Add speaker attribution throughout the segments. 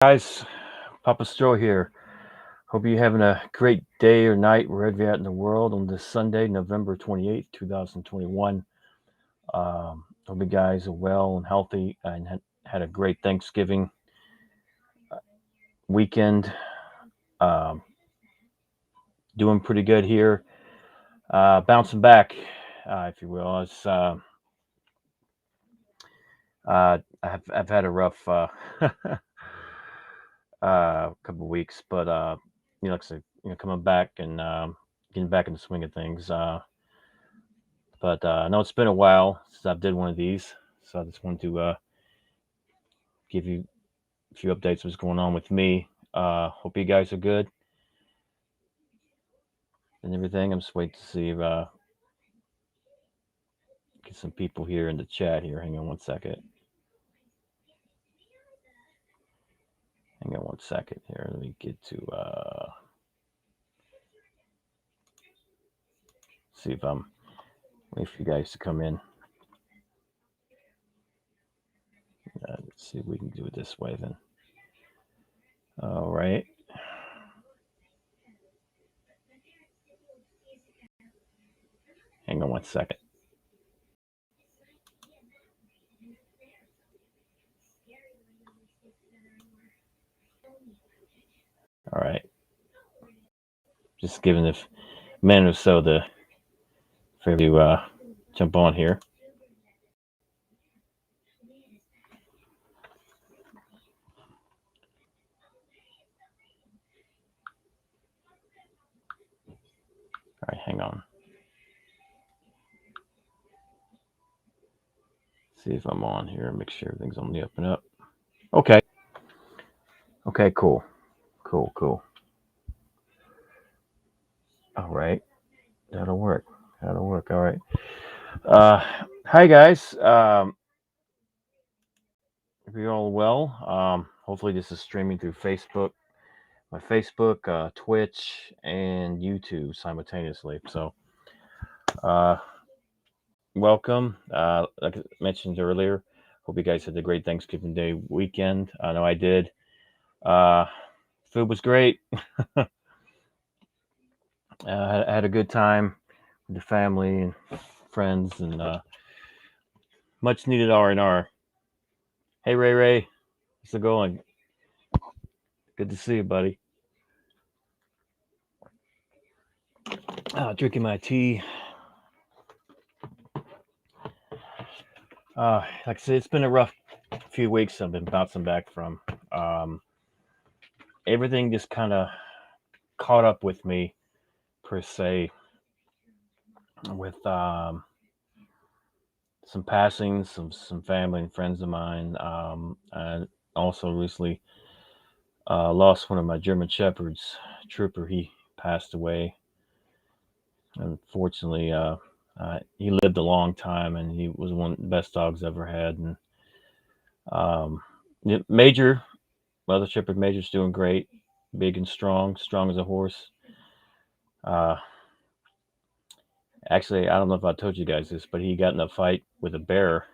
Speaker 1: Guys, Papa Stro here. Hope you're having a great day or night wherever you're at in the world on this Sunday, November 28th, 2021. Hope you guys are well and healthy and had a great Thanksgiving weekend. Um, Doing pretty good here. Bouncing back, if you will. I've had a rough couple of weeks, but like I said, coming back and getting back in the swing of things. But no, it's been a while since I've did one of these, so I just wanted to give you a few updates. What's going on with me? Hope you guys are good and everything. I'm just waiting to see if get some people here in the chat here. Hang on one second. Hang on one second here. Let me get to see if I'm waiting for you guys to come in. Let's see if we can do it this way then. All right. Hang on one second. All right. Just giving a minute or so to for you to jump on here. All right, hang on. See if I'm on here. Make sure everything's on the up and up. Okay. Okay, cool. Cool. All right. That'll work. All right. Uh, Hi, guys. If you're all well, hopefully this is streaming through Facebook, my Facebook, Twitch, and YouTube simultaneously. So, uh, welcome. Like I mentioned earlier, hope you guys had a great Thanksgiving Day weekend. I know I did. Uh, Food was great. I had a good time with the family and friends, and much needed R&R. Hey, Ray, how's it going? Good to see you, buddy. Drinking my tea. Like I said, it's been a rough few weeks. I've been bouncing back from. Everything just kind of caught up with me, per se, with some passings, some family and friends of mine. I also recently lost one of my German shepherds, Trooper. He passed away. Unfortunately, he lived a long time, and he was one of the best dogs I ever had. And um, Major, Mother Shepherd Major's doing great, big and strong as a horse. Uh, Actually, I don't know if I told you guys this, but he got in a fight with a bear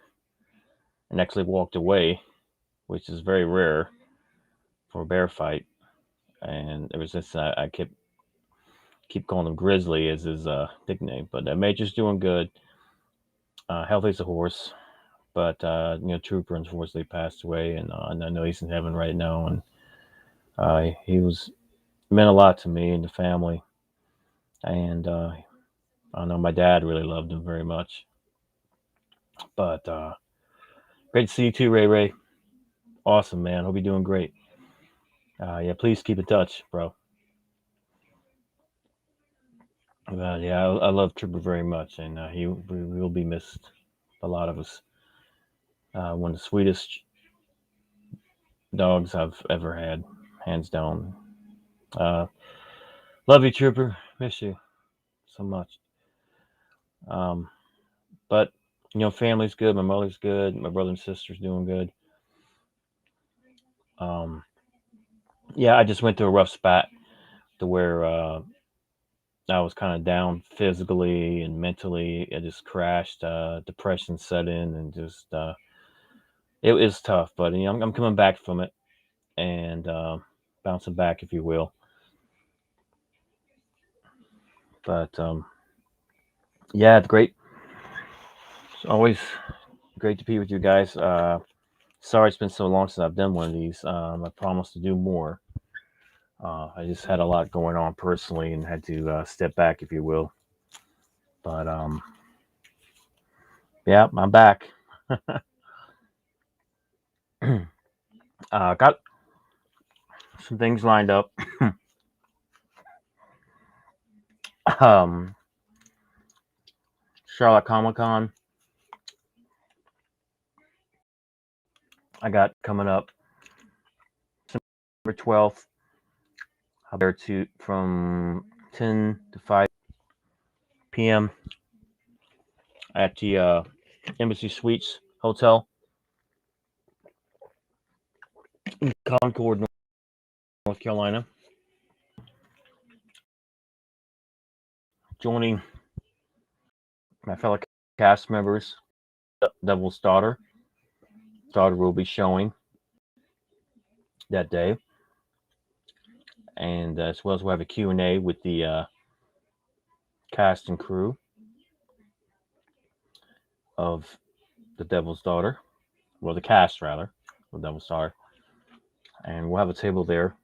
Speaker 1: and actually walked away, which is very rare for a bear fight. And ever since I keep calling him Grizzly as his nickname. But Major's doing good. Healthy as a horse, but Trooper unfortunately passed away, and I know he's in heaven right now. And he was meant a lot to me and the family, and I know my dad really loved him very much. But great to see you too, Ray. Awesome, man. Hope you're doing great. Yeah, please keep in touch, bro. Yeah, I love Trooper very much, and he will be missed. A lot of us. One of the sweetest dogs I've ever had, hands down. Uh, Love you, Trooper. Miss you so much. Um, but family's good. My mother's good. My brother and sister's doing good. Um, yeah, I just went through a rough spot to where I was kind of down physically and mentally. I just crashed. Depression set in, and just it was tough. But I'm coming back from it. and bouncing back, if you will. But yeah, it's great. It's always great to be with you guys. Sorry it's been so long since I've done one of these. I promised to do more. I just had a lot going on personally and had to step back, if you will. But yeah, I'm back. Got some things lined up. um, Charlotte Comic Con, I got coming up September 12th. I'll be there from 10 to 5 p.m. at the Embassy Suites Hotel in Concord, North Carolina. Joining my fellow cast members, Devil's Daughter. Daughter will be showing that day, and as well as we'll have a Q&A with the cast and crew of The Devil's Daughter, well, the cast rather, of Devil's Daughter, and we'll have a table there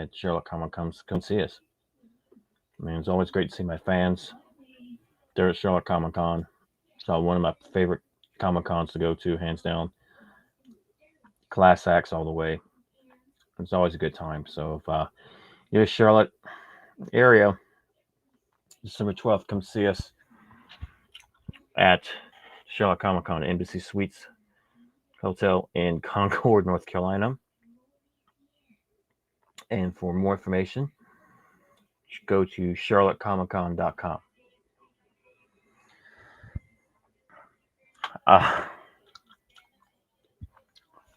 Speaker 1: at Charlotte Comic Con. Come see us. I mean, it's always great to see my fans there at Charlotte Comic Con. It's one of my favorite Comic Cons to go to, hands down. Class acts all the way. It's always a good time. So if you're in Charlotte area, December 12th, come see us at Charlotte Comic Con, Embassy Suites Hotel in Concord, North Carolina. And for more information, go to charlottecomiccon.com.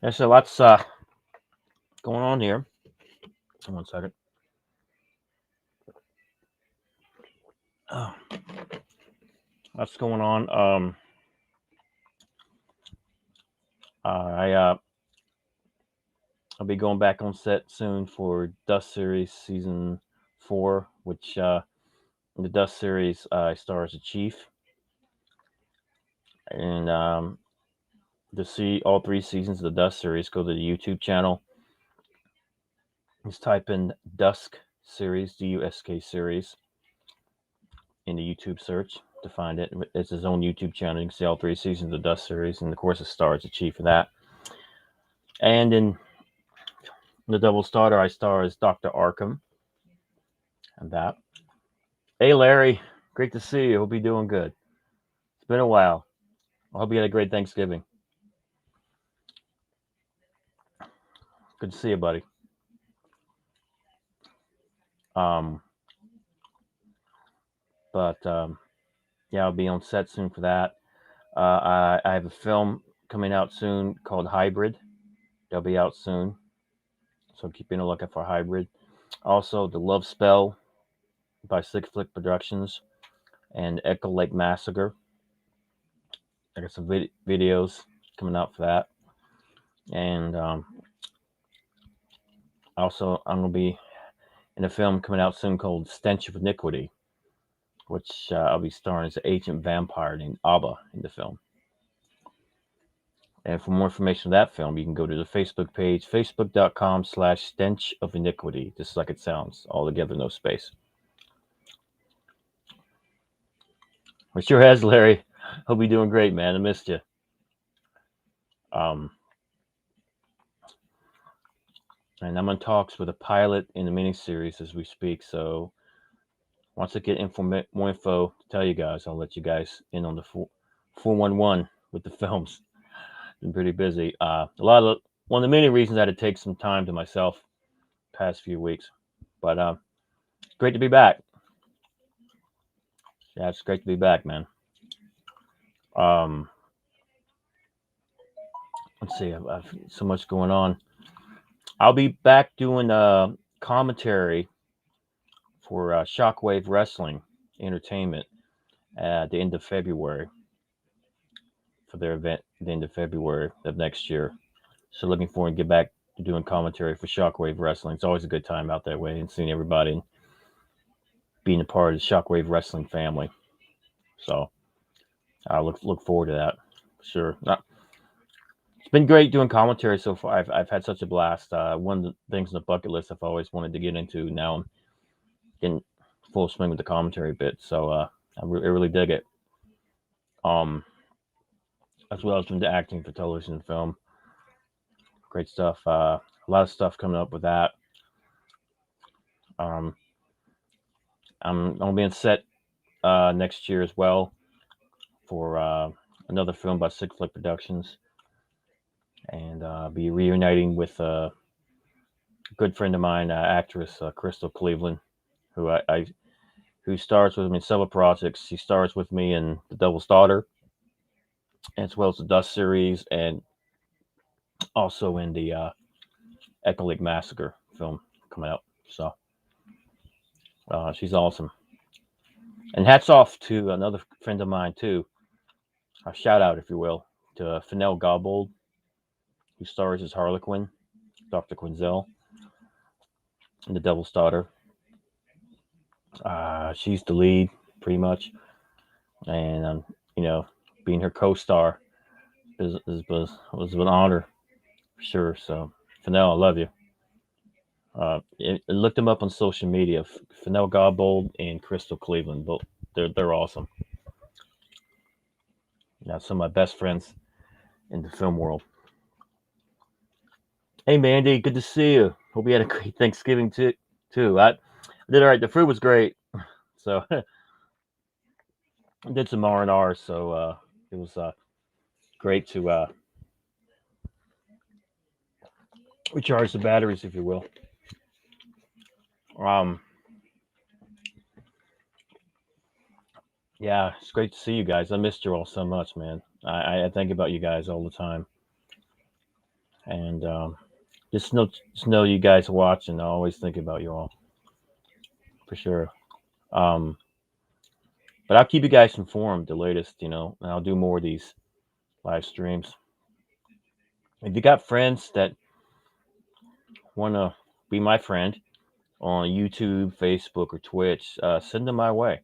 Speaker 1: There's a lots going on here. One second. Lots going on. I'll be going back on set soon for Dust Series Season 4, which in the Dust Series I star as a chief. And to see all 3 seasons of the Dust Series, go to the YouTube channel. Just type in Dusk Series, DUSK Series, in the YouTube search to find it. It's his own YouTube channel. You can see all 3 seasons of the Dust Series, and of course, it stars the chief of that. And in the Double Starter, I star as Dr. Arkham, and that. Hey, Larry, great to see you. Hope you're doing good. It's been a while. I hope you had a great Thanksgiving. Good to see you, buddy. But yeah, I'll be on set soon for that. I have a film coming out soon called Hybrid. They'll be out soon, so keep a lookout for Hybrid. Also, The Love Spell by Slick Flick Productions and Echo Lake Massacre. I got some videos coming out for that. And also, I'm going to be in a film coming out soon called Stench of Iniquity, which I'll be starring as an ancient vampire named Abba in the film. And for more information on that film, you can go to the Facebook page, facebook.com/Stench of Iniquity, just like it sounds, all together, no space. It sure has, Larry. Hope you're doing great, man. I missed you. And I'm in talks with a pilot in the miniseries as we speak. So once I get more info to tell you guys, I'll let you guys in on the 411 with the films. Been pretty busy. One of the many reasons I had to take some time to myself past few weeks. But great to be back. Yeah, it's great to be back, man. Let's see. I've so much going on. I'll be back doing commentary for Shockwave Wrestling Entertainment at the end of February for their event at the end of February of next year. So looking forward to get back doing commentary for Shockwave Wrestling. It's always a good time out that way and seeing everybody and being a part of the Shockwave Wrestling family. So I look forward to that. Sure. It's been great doing commentary so far. I've had such a blast. One of the things on the bucket list I've always wanted to get into. Now I'm getting full swing with the commentary bit. So I really dig it. As well as into acting for television and film. Great stuff. A lot of stuff coming up with that. I'm being set next year as well for another film by Sick Flick Productions, and be reuniting with a good friend of mine, actress Crystal Cleveland, who who stars with me in several projects. She stars with me in The Devil's Daughter, as well as the Dust series, and also in the Echo Lake Massacre film coming out. So she's awesome. And hats off to another friend of mine too. A shout out, if you will, to Fennell Gobbold, who stars as Harlequin, Dr. Quinzel, in The Devil's Daughter. She's the lead, pretty much, and being her co-star was an honor for sure. So, Fennell, I love you. Look them up on social media. Fennell Gobbold and Crystal Cleveland, both they're awesome. Some of my best friends in the film world. Hey, Mandy, good to see you. Hope you had a great Thanksgiving too. I did all right. The food was great, so I did some R&R. So it was great to recharge the batteries, if you will. Yeah, it's great to see you guys. I missed you all so much, man. I think about you guys all the time, and just know you guys watch, and I always think about you all for sure. Um, but I'll keep you guys informed, the latest, and I'll do more of these live streams. If you got friends that want to be my friend on YouTube, Facebook, or Twitch, send them my way.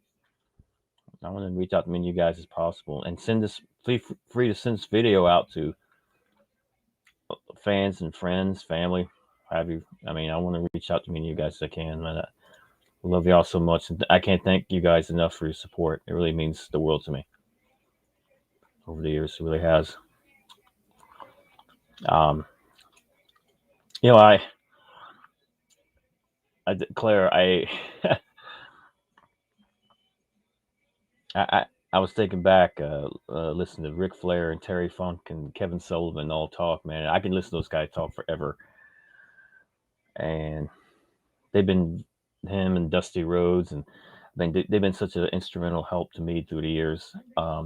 Speaker 1: I want to reach out to many of you guys as possible, and send this free to send this video out to fans and friends, family. Have you? I mean, I want to reach out to many of you guys as I can, man. I love y'all so much. I can't thank you guys enough for your support. It really means the world to me over the years. It really has. Um, Claire, I was thinking back, listening to Ric Flair and Terry Funk and Kevin Sullivan all talk, man. I can listen to those guys talk forever. And they've been, him and Dusty Rhodes, and I mean, they've been such an instrumental help to me through the years.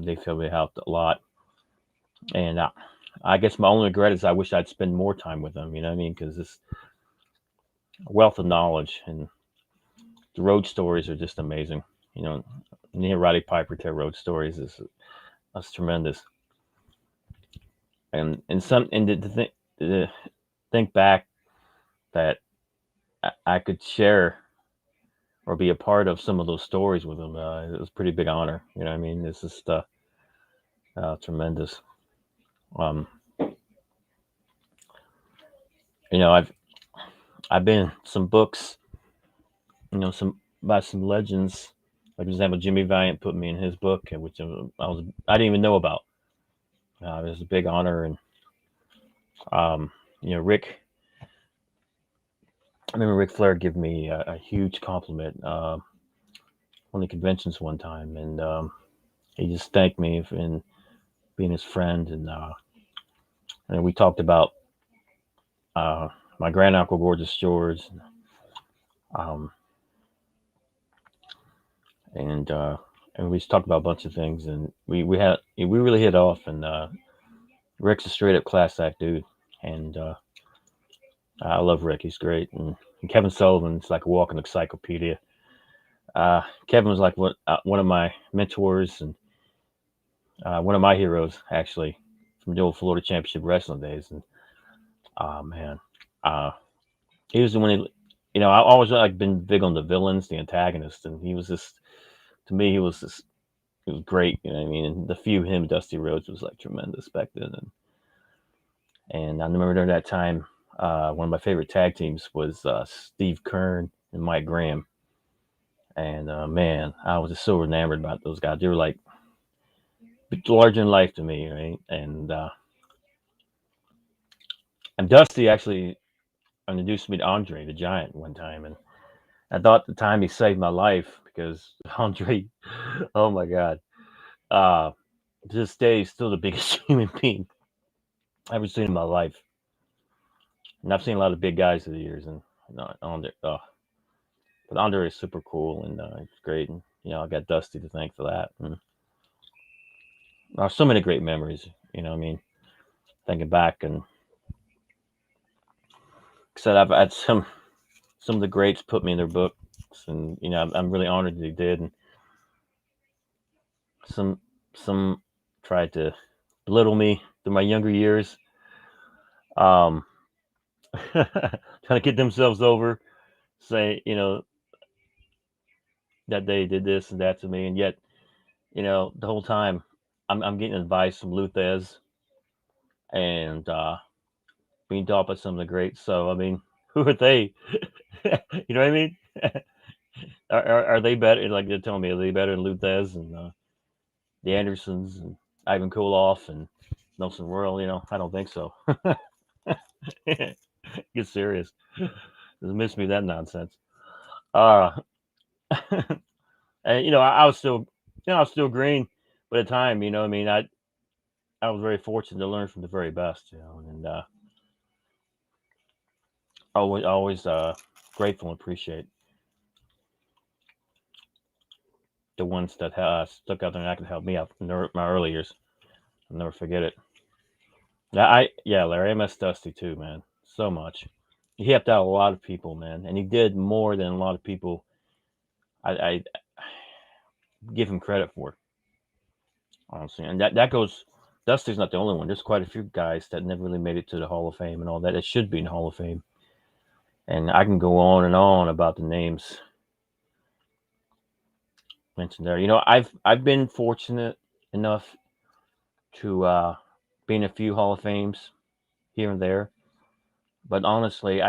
Speaker 1: They feel they helped a lot. And I guess my only regret is I wish I'd spend more time with them, you know what I mean? Because this wealth of knowledge, and the road stories are just amazing. Near Roddy Piper tell road stories that's tremendous. And to think back that I could share or be a part of some of those stories with them, it was a pretty big honor. You know what I mean? This is tremendous. I've been some books, some by some legends. Like, for example, Jimmy Valiant put me in his book, which I didn't even know about. It was a big honor, and Rick. I remember Ric Flair give me a huge compliment on the conventions one time, and he just thanked me for being his friend, and we talked about my granduncle Gorgeous George, um, and we just talked about a bunch of things, and we really hit off, and Rick's a straight up class act dude, and I love Rick. He's great, and Kevin Sullivan's like a walking encyclopedia. Kevin was like one of my mentors, and one of my heroes, actually, from the old Florida Championship Wrestling days. And man, He was the one. I always like been big on the villains, the antagonists, and he was just to me he was just it was great. You know what I mean? And the feud him Dusty Rhodes was like tremendous back then, and I remember during that time, one of my favorite tag teams was Steve Kern and Mike Graham, and man, I was just so enamored about those guys. They were like larger than life to me, right? And Dusty actually introduced me to Andre the Giant one time, and I thought at the time he saved my life because Andre, oh my God, uh, to this day he's still the biggest human being I've ever seen in my life. And I've seen a lot of big guys through the years, and Andre, but Andre is super cool and it's great, and I got Dusty to thank for that. And so many great memories. I mean, thinking back, and said I've had some of the greats put me in their books, and I'm really honored that they did. And some tried to belittle me through my younger years, um, trying to get themselves over, say that they did this and that to me, and yet the whole time I'm getting advice from Luthez and being taught by some of the greats. So I mean, who are they? You know what I mean? Are they better? Like they're telling me, are they better than Luthez and the Andersons and Ivan Koloff and Nelson Royal? I don't think so. Get serious. Just miss me that nonsense. Uh, and I was still, I was still green, but at the time, I mean, I was very fortunate to learn from the very best, and always grateful and appreciate the ones that stuck out there and acted to help me out in my early years. I'll never forget it. Yeah, Larry, I miss Dusty too, man, so much. He helped out a lot of people, man, and he did more than a lot of people I give him credit for, honestly. And that goes. Dusty's not the only one. There's quite a few guys that never really made it to the Hall of Fame and all that. It should be in the Hall of Fame, and I can go on and on about the names mentioned there. I've been fortunate enough to be in a few Hall of Fames here and there, but honestly,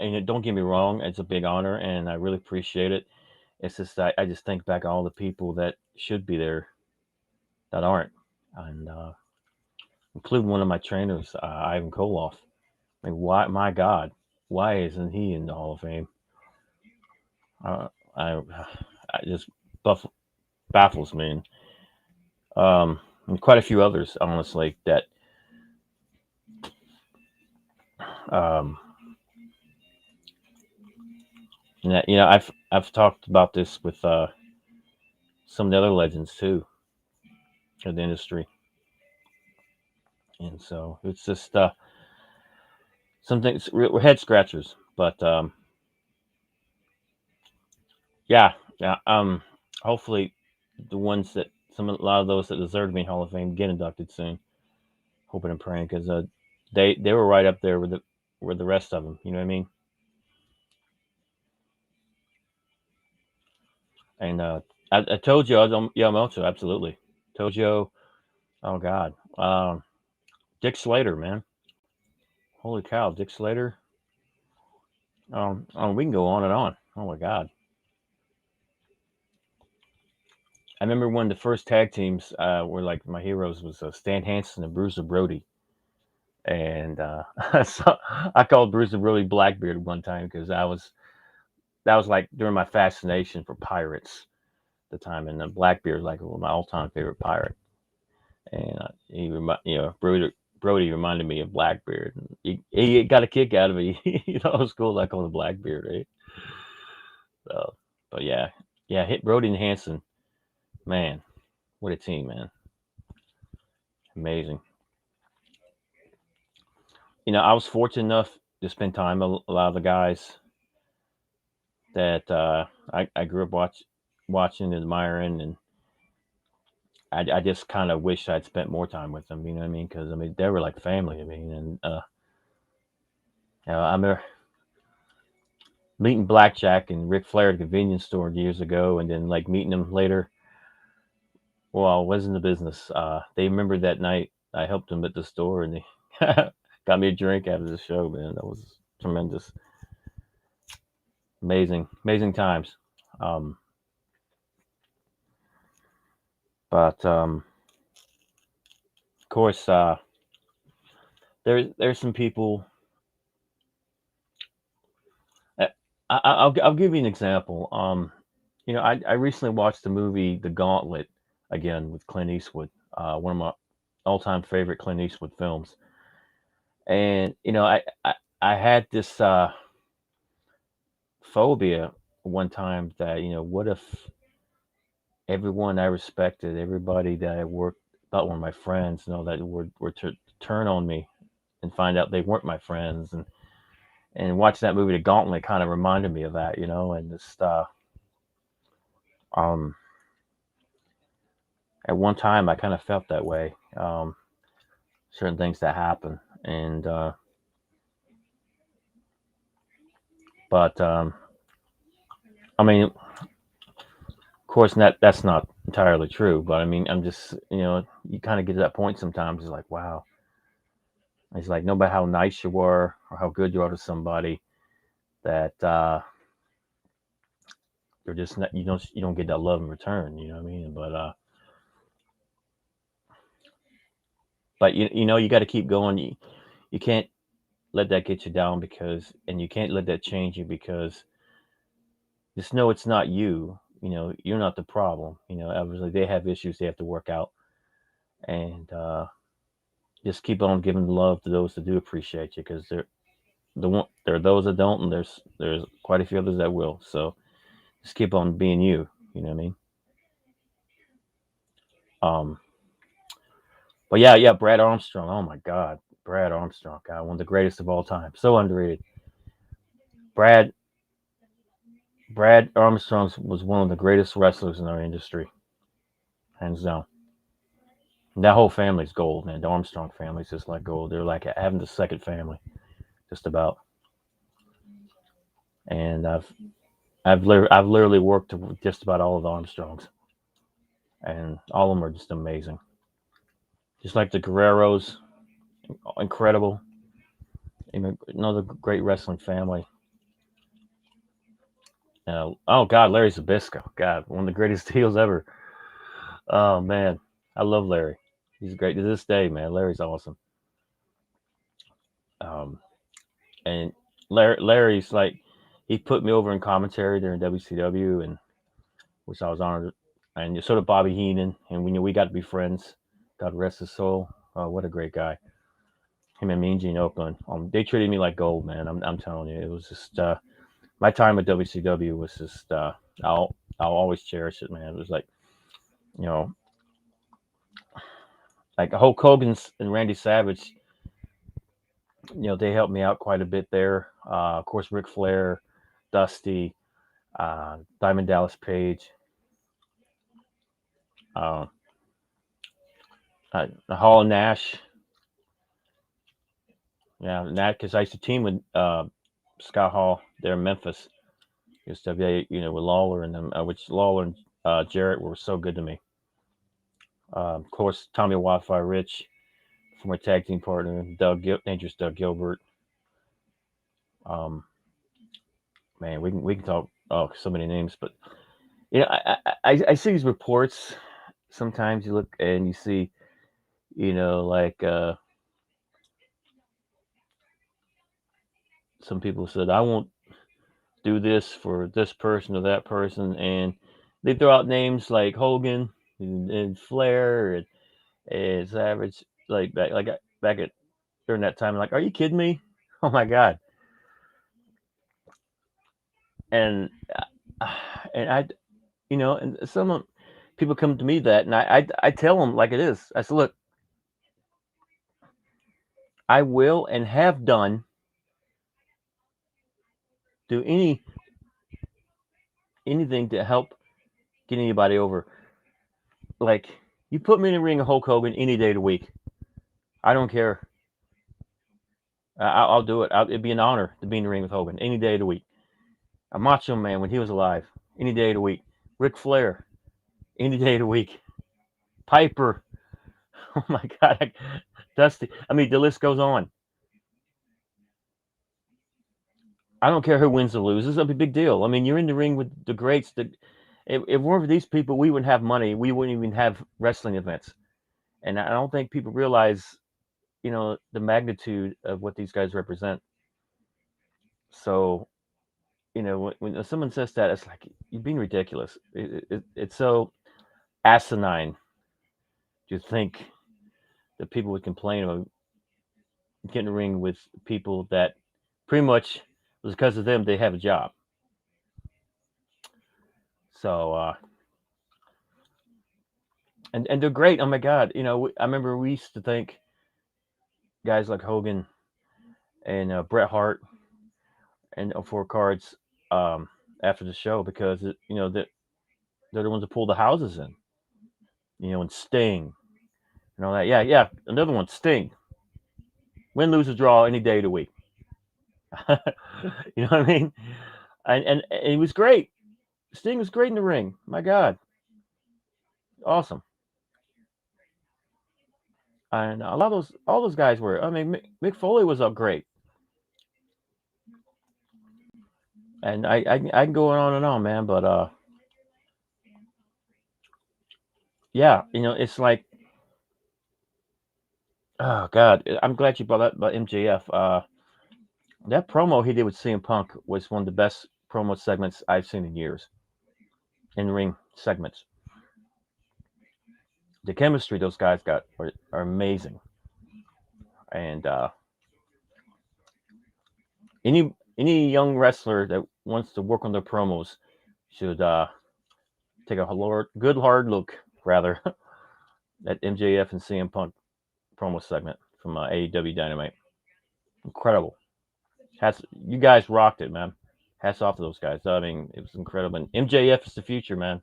Speaker 1: and don't get me wrong, it's a big honor, and I really appreciate it. It's just I just think back on all the people that should be there that aren't, and including one of my trainers, Ivan Koloff. I mean, why? My God, why isn't he in the Hall of Fame? Uh, I, I just baffles me, and quite a few others, honestly, that um, and that, I've talked about this with some of the other legends too of the industry, and so it's just some things we're head scratchers, but yeah, yeah. Hopefully, the ones that a lot of those that deserve to be in Hall of Fame get inducted soon. Hoping and praying because they were right up there with the rest of them. You know what I mean? And I told you I was on Yamamoto, absolutely. Tojo, oh God, Dick Slater, man, holy cow, Dick Slater. We can go on and on. Oh my God, I remember when the first tag teams were like my heroes was Stan Hansen and Bruiser Brody, and so I called Bruiser Brody Blackbeard one time because that was like during my fascination for pirates at the time, and Blackbeard like my all time favorite pirate. And Brody reminded me of Blackbeard. And he got a kick out of it. He thought it was cool, like on the Blackbeard, right? So, but yeah, hit Brody and Hanson, man, what a team, man, amazing. I was fortunate enough to spend time with a lot of the guys that I grew up watching and admiring, and I just kind of wish I'd spent more time with them. You know what I mean? Because I mean, they were like family. I mean, and I remember meeting Blackjack and Ric Flair at a convenience store years ago, and then like meeting them later. Well, I was in the business. They remembered that night I helped them at the store, and they got me a drink after the show. Man, that was tremendous, amazing times. Um, but of course, there's some people. uh, I'll give you an example. I recently watched the movie The Gauntlet again with Clint Eastwood, one of my all-time favorite Clint Eastwood films. And I had this phobia one time that what if everyone I respected, everybody that I worked, thought were my friends, that were to turn on me and find out they weren't my friends, and watching that movie The Gauntlet kind of reminded me of that, and just um at one time I kind of felt that way. Certain things that happen, and but I mean, of course, that's not entirely true. But I mean, I'm just you kind of get to that point sometimes. It's like, wow, it's like no matter how nice you were or how good you are to somebody, that you're just not, you don't get that love in return. You know what I mean? But you got to keep going. You can't let that get you down, and you can't let that change you, because just know it's not you. You're not the problem. Obviously they have issues they have to work out, and just keep on giving love to those that do appreciate you, because there are those that don't, and there's quite a few others that will. So just keep on being you. You know what I mean? Um, but yeah, Brad Armstrong. Oh my God, Brad Armstrong, God, one of the greatest of all time. So underrated. Brad Brad Armstrong was one of the greatest wrestlers in our industry, hands down. And that whole family's gold, man. The Armstrong family's just like gold. They're like having the second family, just about. And I've literally worked with just about all of the Armstrongs, and all of them are just amazing. Just like the Guerreros, incredible. Another great wrestling family. Oh God, Larry Zbyszko, God, one of the greatest heels ever. Oh man, I love Larry. He's great to this day, man. Larry's awesome. Um, and Larry's like, he put me over in commentary during WCW, and which I was honored. And so did Bobby Heenan, and we got to be friends. God rest his soul. Oh, what a great guy. Him and Mean Gene Oakland. They treated me like gold, man. I'm telling you, it was just my time at WCW was just I'll always cherish it, man. It was like, you know like Hulk Hogan's and Randy Savage. They helped me out quite a bit there. Of course, Ric Flair, Dusty, Diamond Dallas Page, uh, Hall and Nash. Yeah, Nash, because I used to team with Scott Hall there in Memphis. Used to be, with Lawler and them, which Lawler and Jarrett were so good to me. Of course, Tommy Wildfire Rich, former tag team partner, Dangerous Doug Gilbert. Um, Man, we can talk, so many names, but I see these reports. Sometimes you look and you see, like some people said, I won't do this for this person or that person, and they throw out names like Hogan and Flair and Savage, like back at during that time. Like, are you kidding me? Oh my God! And and and some people come to me that, and I tell them like it is. I said, look, I will and have done do anything to help get anybody over. Like, You put me in the ring of Hulk Hogan any day of the week. I don't care. I'll do it. It'd be an honor to be in the ring with Hogan any day of the week. A Macho Man when he was alive, any day of the week. Ric Flair, any day of the week. Piper, oh my God, Dusty. I mean, the list goes on. I don't care who wins or loses. It's a big deal. I mean, you're in the ring with the greats. If it weren't for these people, we wouldn't have money. We wouldn't even have wrestling events. And I don't think people realize, the magnitude of what these guys represent. So, when someone says that, it's like you're being ridiculous. It's so asinine to think that people would complain about getting a ring with people that pretty much was because of them they have a job. So and they're great. Oh my God, I remember we used to think guys like Hogan and Bret Hart and Four Cards after the show because they're the ones that pull the houses in. And Sting and all that. Yeah, yeah. Another one, Sting. Win, lose, or draw any day of the week. You know what I mean? And he was great. Sting was great in the ring. My God, awesome. And a lot of all those guys were. I mean, Mick Foley was up great, and I can go on and on, man. But yeah, it's like, oh God, I'm glad you brought that about MJF. That promo he did with CM Punk was one of the best promo segments I've seen in years. In ring segments, the chemistry those guys got are amazing, and any young wrestler that wants to work on their promos should take a good hard look rather at MJF and CM Punk promo segment from AEW Dynamite. Incredible. You guys rocked it, man. Hats off to those guys. I mean, it was incredible. And MJF is the future, man.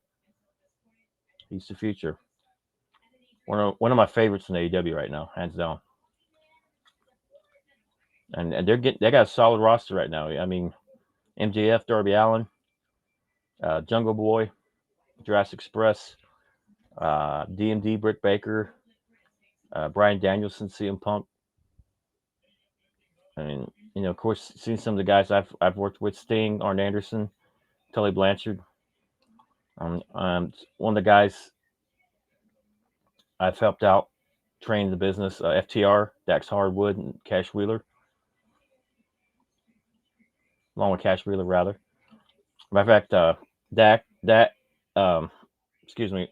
Speaker 1: He's the future. One of my favorites in AEW right now, hands down. And they got a solid roster right now. I mean, MJF, Darby Allin, Jungle Boy, Jurassic Express, DMD, Britt Baker, Brian Danielson, CM Punk. I mean, of course, seeing some of the guys I've worked with: Sting, Arn Anderson, Tully Blanchard. One of the guys I've helped out train the business, FTR, Dax Hardwood, and Cash Wheeler, along with Cash Wheeler rather. Matter of fact, um, excuse me,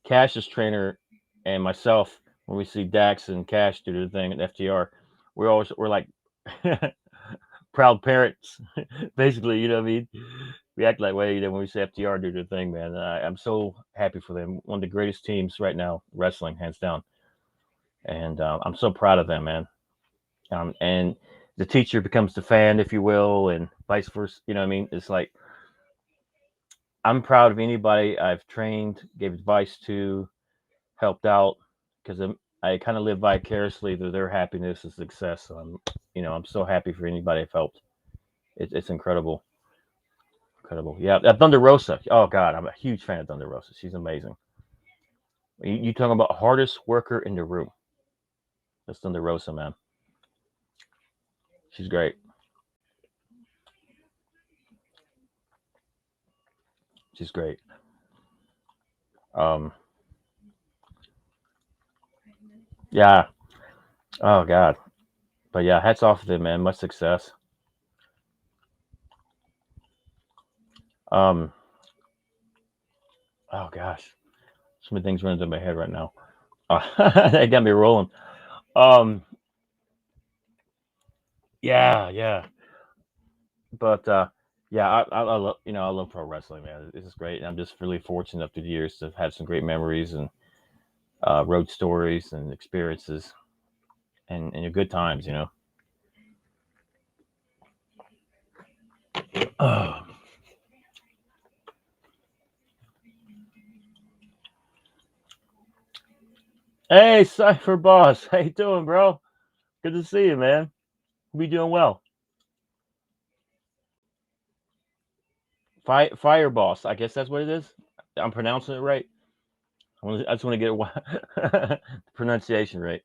Speaker 1: Cash's trainer and myself, when we see Dax and Cash do the thing at FTR, we're like proud parents, basically. You know what I mean? We act like way when we say FTR do their thing, man. I'm so happy for them. One of the greatest teams right now, wrestling, hands down. And I'm so proud of them, man. And the teacher becomes the fan, if you will, and vice versa. You know what I mean? It's like I'm proud of anybody I've trained, gave advice to, helped out, because I kind of live vicariously through their happiness and success. So I'm so happy for anybody I've helped. It's incredible. Incredible. Yeah, Thunder Rosa. Oh God, I'm a huge fan of Thunder Rosa. She's amazing. You talking about hardest worker in the room? That's Thunder Rosa, man. She's great. She's great. Um, yeah. Oh God. But yeah, hats off to them, man. Much success. Um. Oh gosh, so many things running through my head right now. They got me rolling. Um. Yeah. Yeah. But yeah, I love I love pro wrestling, man. This is great. And I'm just really fortunate through the years to have had some great memories and road stories and experiences and good times. Oh, Hey, Cypher Boss. How you doing, bro? Good to see you, man. We doing well. Fire Boss. I guess that's what it is. I'm pronouncing it right. I just want to get the pronunciation right.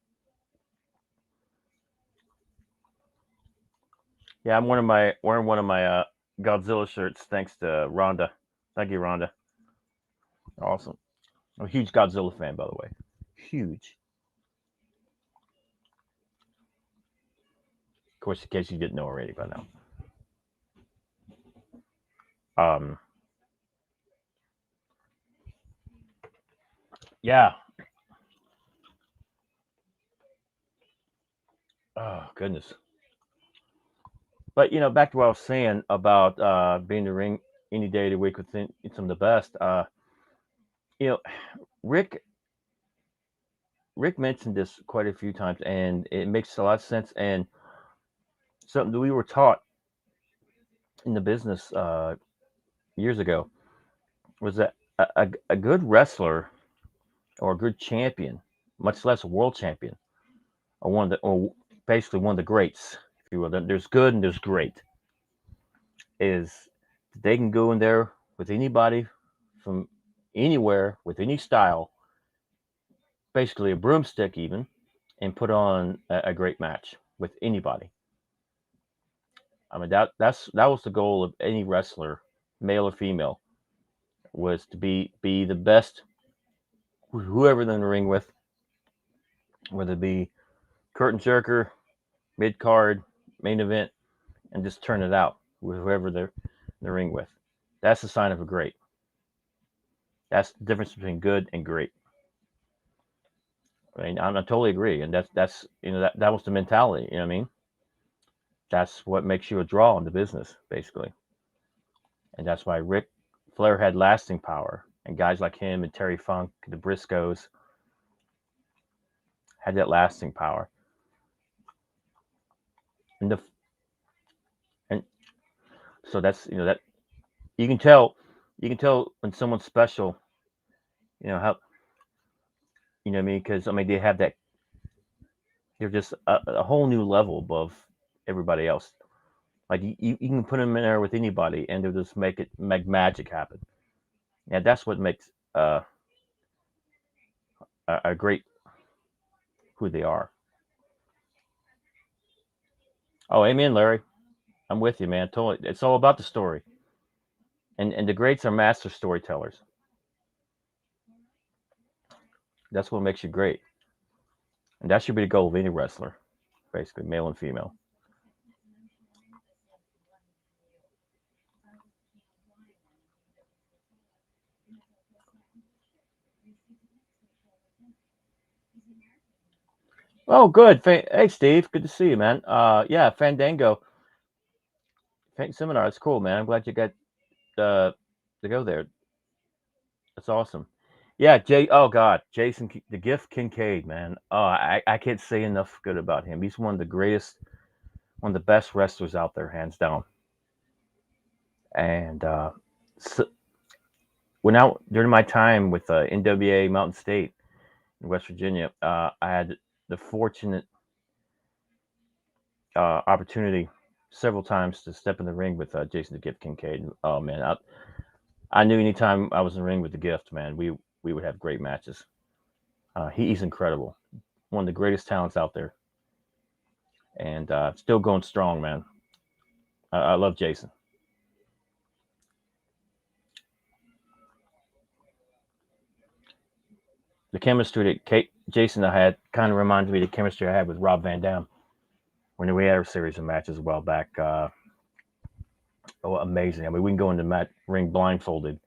Speaker 1: Yeah, I'm wearing one of my Godzilla shirts. Thanks to Rhonda. Thank you, Rhonda. Awesome. I'm a huge Godzilla fan, by the way. Huge. Of course, in case you didn't know already by now. Um, yeah. Oh goodness. But back to what I was saying about being in the ring any day of the week with some of the best. You know, Rick Rick mentioned this quite a few times, and it makes a lot of sense. And something that we were taught in the business years ago was that a good wrestler or a good champion, much less a world champion, or basically one of the greats, if you will. There's good and there's great. Is they can go in there with anybody from anywhere with any style, basically a broomstick even, and put on a great match with anybody. I mean that was the goal of any wrestler, male or female, was to be the best whoever they're in the ring with, whether it be curtain jerker, mid card, main event, and just turn it out with whoever they're in the ring with. That's the sign of a great. That's the difference between good and great. I mean, I totally agree, and that's that was the mentality. You know what I mean? That's what makes you a draw in the business, basically, and that's why Ric Flair had lasting power, and guys like him and Terry Funk, the Briscoes, had that lasting power. And the and so that's that you can tell when someone's special. How what I mean, because I mean they have that, they're just a whole new level above everybody else. Like you can put them in there with anybody, and they'll just make magic happen. Yeah, that's what makes a great who they are. Oh, amen, Larry. I'm with you, man. Totally. It's all about the story, and the greats are master storytellers. That's what makes you great, and that should be the goal of any wrestler, basically, male and female. Oh, good. Hey, Steve. Good to see you, man. Yeah, Fandango seminar. That's cool, man. I'm glad you got to go there. That's awesome. Yeah, Jay. Oh God, the Gift Kincaid, man. Oh, I can't say enough good about him. He's one of the greatest, one of the best wrestlers out there, hands down. And so, when out during my time with NWA Mountain State in West Virginia, I had the fortunate opportunity several times to step in the ring with Jason the Gift Kincaid. Oh man, I knew anytime I was in the ring with the Gift, man, we would have great matches. He's incredible, one of the greatest talents out there, and still going strong, man. I love Jason. The chemistry that Jason and I had kind of reminds me of the chemistry I had with Rob Van Dam when we had our series of matches a while back. Oh, amazing! I mean, we can go into the ring blindfolded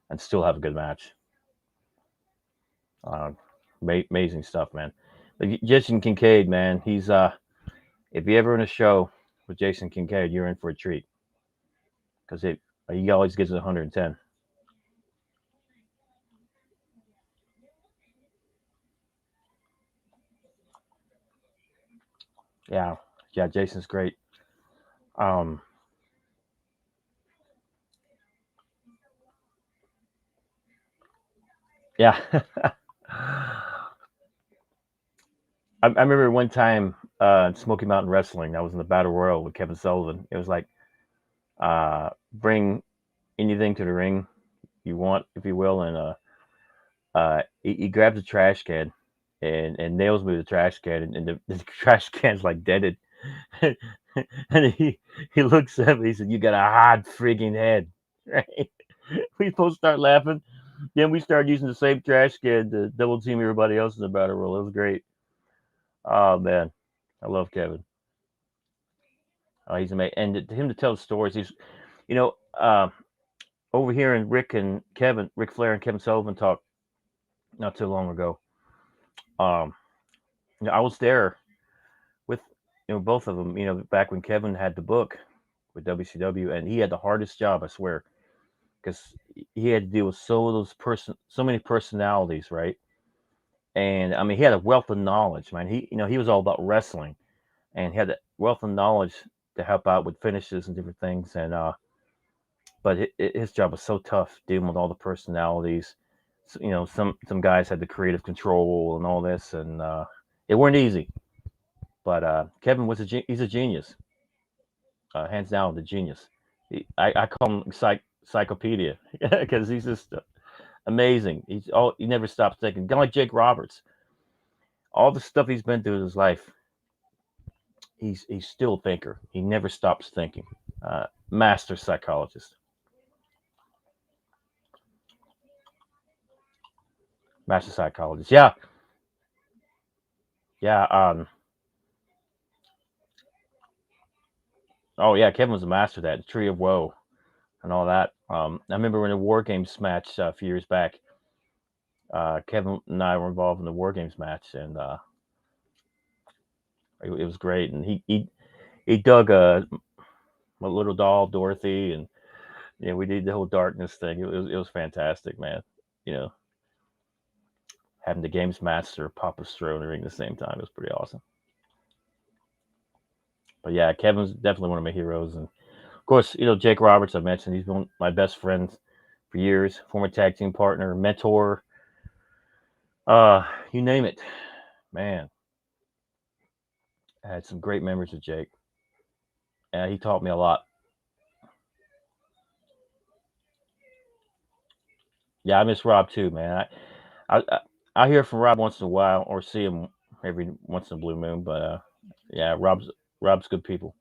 Speaker 1: and still have a good match. Uh, Amazing stuff, man. But Jason Kincaid, man, he's if you ever in a show with Jason Kincaid, you're in for a treat because he always gives it 110. Yeah, yeah, Jason's great. Um, yeah, I remember one time Smoky Mountain Wrestling. I was in the Battle Royal with Kevin Sullivan. It was like bring anything to the ring you want, if you will, and he grabs a trash can and nails me with the trash can, and the trash can's like dented. And he looks at me. He said, "You got a hot frigging head." Right? We both start laughing. Then we started using the same trash can to double team everybody else in the battle royal. It was great. Oh man, I love Kevin. Oh, he's amazing, and him to tell the stories. He's, you know, over here in Rick Flair and Kevin Sullivan talk not too long ago. Um, I was there with both of them. Back when Kevin had the book with WCW, and he had the hardest job, I swear, because he had to deal with so many personalities, right? And I mean, he had a wealth of knowledge, man. He was all about wrestling, and he had a wealth of knowledge to help out with finishes and different things. And but his job was so tough dealing with all the personalities. So, some guys had the creative control and all this, and it weren't easy. But Kevin he's a genius, hands down, the genius. I call him encyclopedia because he's just amazing. He never stops thinking. Kind of like Jake Roberts, all the stuff he's been through in his life, he's still a thinker. He never stops thinking. Master psychologist, master psychologist. Yeah, yeah. Oh yeah, Kevin was a master of that. The Tree of Woe and all that. I remember in a War Games match a few years back. Kevin and I were involved in the War Games match, and it was great. And he dug a little doll Dorothy, and we did the whole darkness thing. It was fantastic, man. You know, having the games master Papa Stro in the ring at the same time was pretty awesome. But yeah, Kevin's definitely one of my heroes, and of course, Jake Roberts. I mentioned he's been my best friend for years, former tag team partner, mentor, you name it. Man, I had some great memories with Jake. He taught me a lot. Yeah, I miss Rob too, man. I hear from Rob once in a while or see him every once in a blue moon, but yeah, Rob's good people.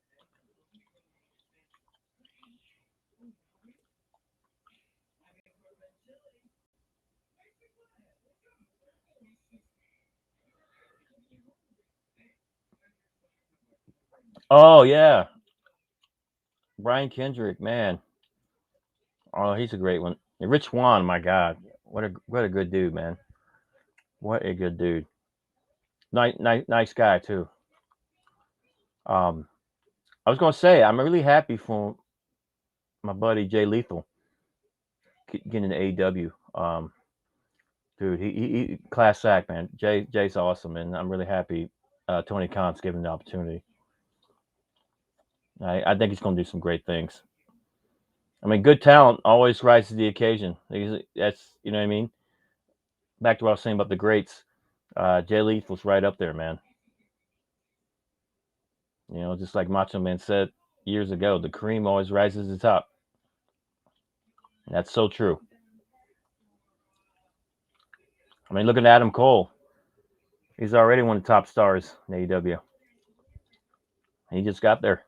Speaker 1: Oh yeah, Brian Kendrick, man. Oh, he's a great one. And Rich Swan, my God, what a good dude, man. What a good dude. Nice guy too. Um, I was gonna say I'm really happy for my buddy Jay Lethal getting into AEW. Dude, he class act, man. Jay's awesome, and I'm really happy Tony Khan's given the opportunity. I think he's gonna do some great things. I mean, good talent always rises to the occasion. That's what I mean. Back to what I was saying about the greats. Jay Lethal's right up there, man. Just like Macho Man said years ago, the cream always rises to the top. That's so true. I mean, look at Adam Cole. He's already one of the top stars in AEW. He just got there.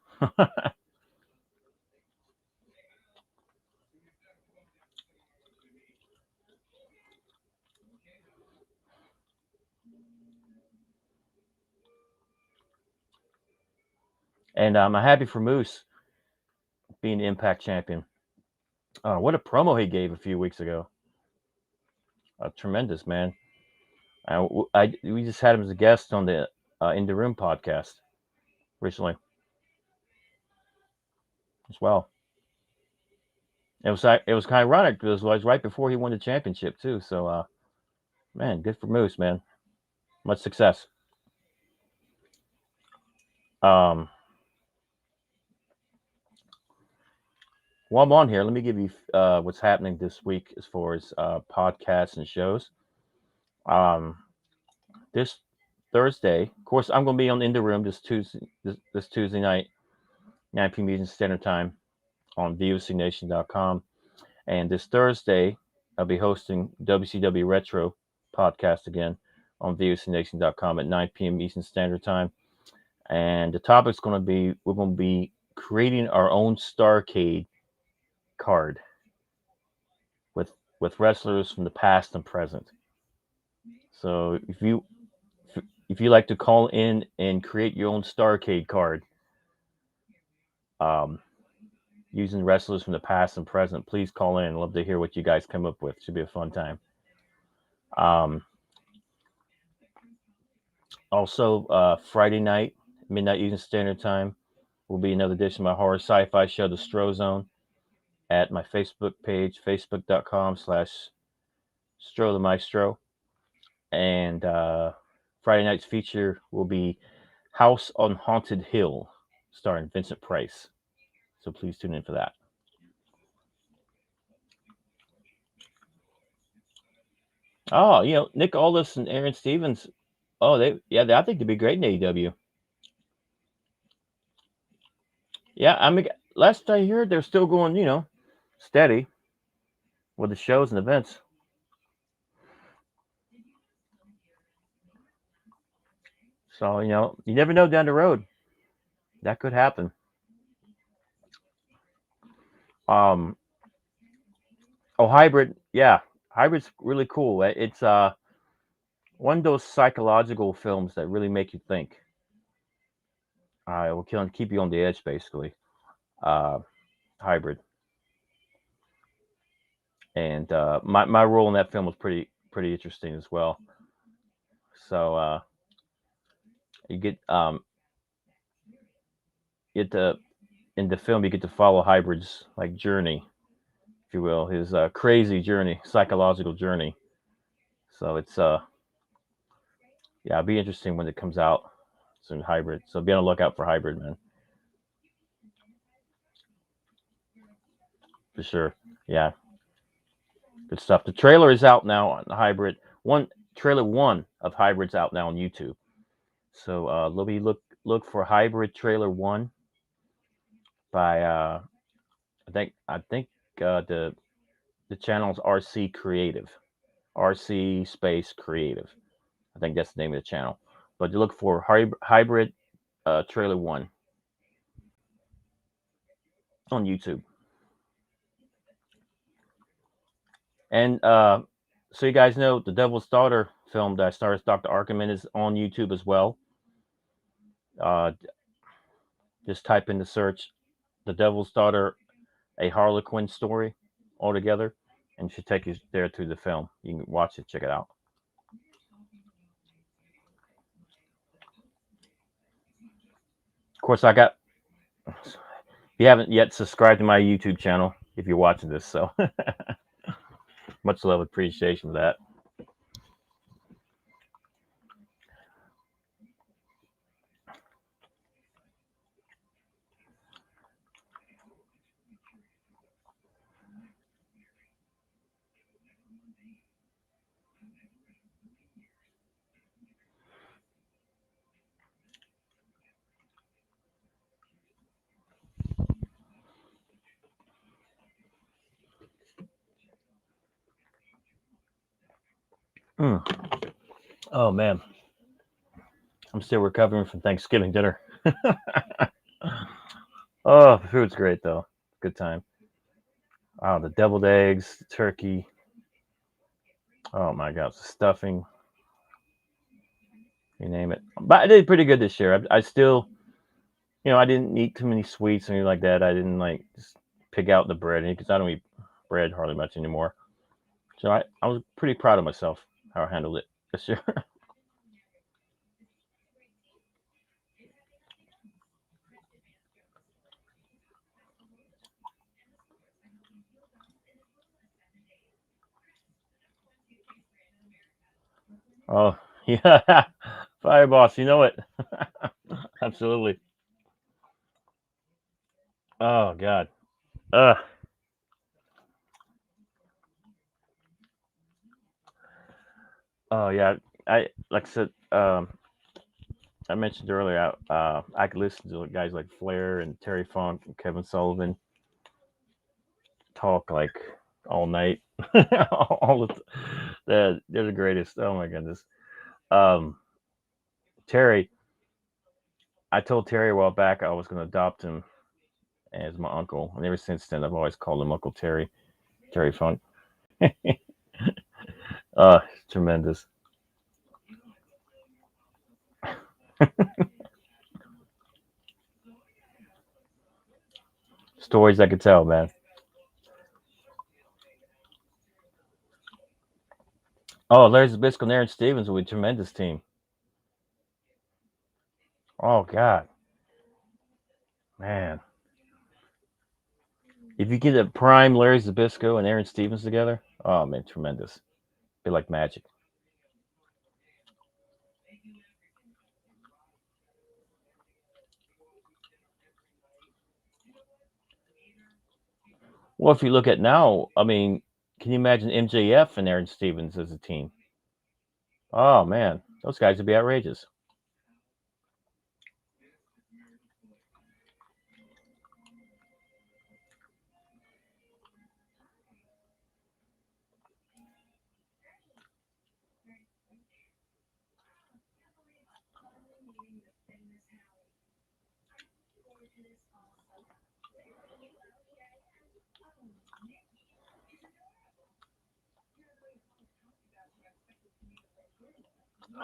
Speaker 1: And I'm happy for Moose being the Impact champion. What a promo he gave a few weeks ago. Tremendous, man. We just had him as a guest on the In the Room podcast recently as well. It was kind of ironic because it was right before he won the championship too. So, man, good for Moose, man. Much success. Um, while I'm on here, let me give you what's happening this week as far as podcasts and shows. Um, this Thursday, of course, I'm going to be on In the Room this Tuesday night, 9 p.m. Eastern Standard Time on vocnation.com. And this Thursday, I'll be hosting WCW Retro podcast again on vocnation.com at 9 p.m. Eastern Standard Time. And the topic's going to be we're going to be creating our own Starcade card with wrestlers from the past and present. So if you like to call in and create your own Starcade card, um, using wrestlers from the past and present, please call in. I'd love to hear what you guys come up with. Should be a fun time. Um, Also, Friday night, midnight Eastern Standard Time, will be another edition of my horror sci-fi show, The Stro Zone, at my Facebook page, facebook.com/Stro the Maestro. And Friday night's feature will be House on Haunted Hill, starring Vincent Price. So please tune in for that. Oh, Nick Aldis and Aaron Stevens. Oh, I think they'd be great in AEW. Yeah, I mean, last I heard, they're still going, steady with the shows and events. So, you never know down the road. That could happen. Um, Hybrid, yeah, Hybrid's really cool. It's one of those psychological films that really make you think. It will keep you on the edge, basically. Uh, Hybrid, and my role in that film was pretty interesting as well. So you get to in the film you get to follow Hybrid's like journey, if you will, his crazy journey, psychological journey. So it's yeah, it'll be interesting when it comes out soon. Hybrid. So be on the lookout for Hybrid, man, for sure. Yeah, good stuff. The trailer is out now on Hybrid. Trailer one of Hybrid's out now on YouTube. So look for Hybrid trailer one by I think the channel is RC Creative, RC Space Creative. I think that's the name of the channel. But you look for Hybrid trailer one on YouTube. And so you guys know the Devil's Daughter film that stars Dr. Arkerman is on YouTube as well. Uh, just type in the search "The Devil's Daughter," a Harlequin story altogether, and it should take you there to the film. You can watch it, check it out. Of course, if you haven't yet subscribed to my YouTube channel, if you're watching this, so much love, appreciation for that. Mm. Oh man, I'm still recovering from Thanksgiving dinner. Oh, the food's great though. Good time. Oh, the deviled eggs, the turkey. Oh my god, the stuffing. You name it. But I did pretty good this year. I still, I didn't eat too many sweets or anything like that. I didn't like just pick out the bread because I don't eat bread hardly much anymore. So I was pretty proud of myself how I handled it this year. Oh yeah, fire boss, you know it. Absolutely. Oh god. Uh oh yeah. I like I said. I mentioned earlier, I could listen to guys like Flair and Terry Funk and Kevin Sullivan talk like all night. all they're the greatest. Oh my goodness. Um, Terry, I told Terry a while back I was going to adopt him as my uncle, and ever since then I've always called him Uncle Terry, Terry Funk. Tremendous stories I could tell, man. Oh, Larry Zabisco and Aaron Stevens with a tremendous team. Oh God, man. If you get a prime Larry Zabisco and Aaron Stevens together, oh man, tremendous. Be like magic. Well, if you look at now, I mean, can you imagine MJF and Aaron Stevens as a team? Oh man, those guys would be outrageous.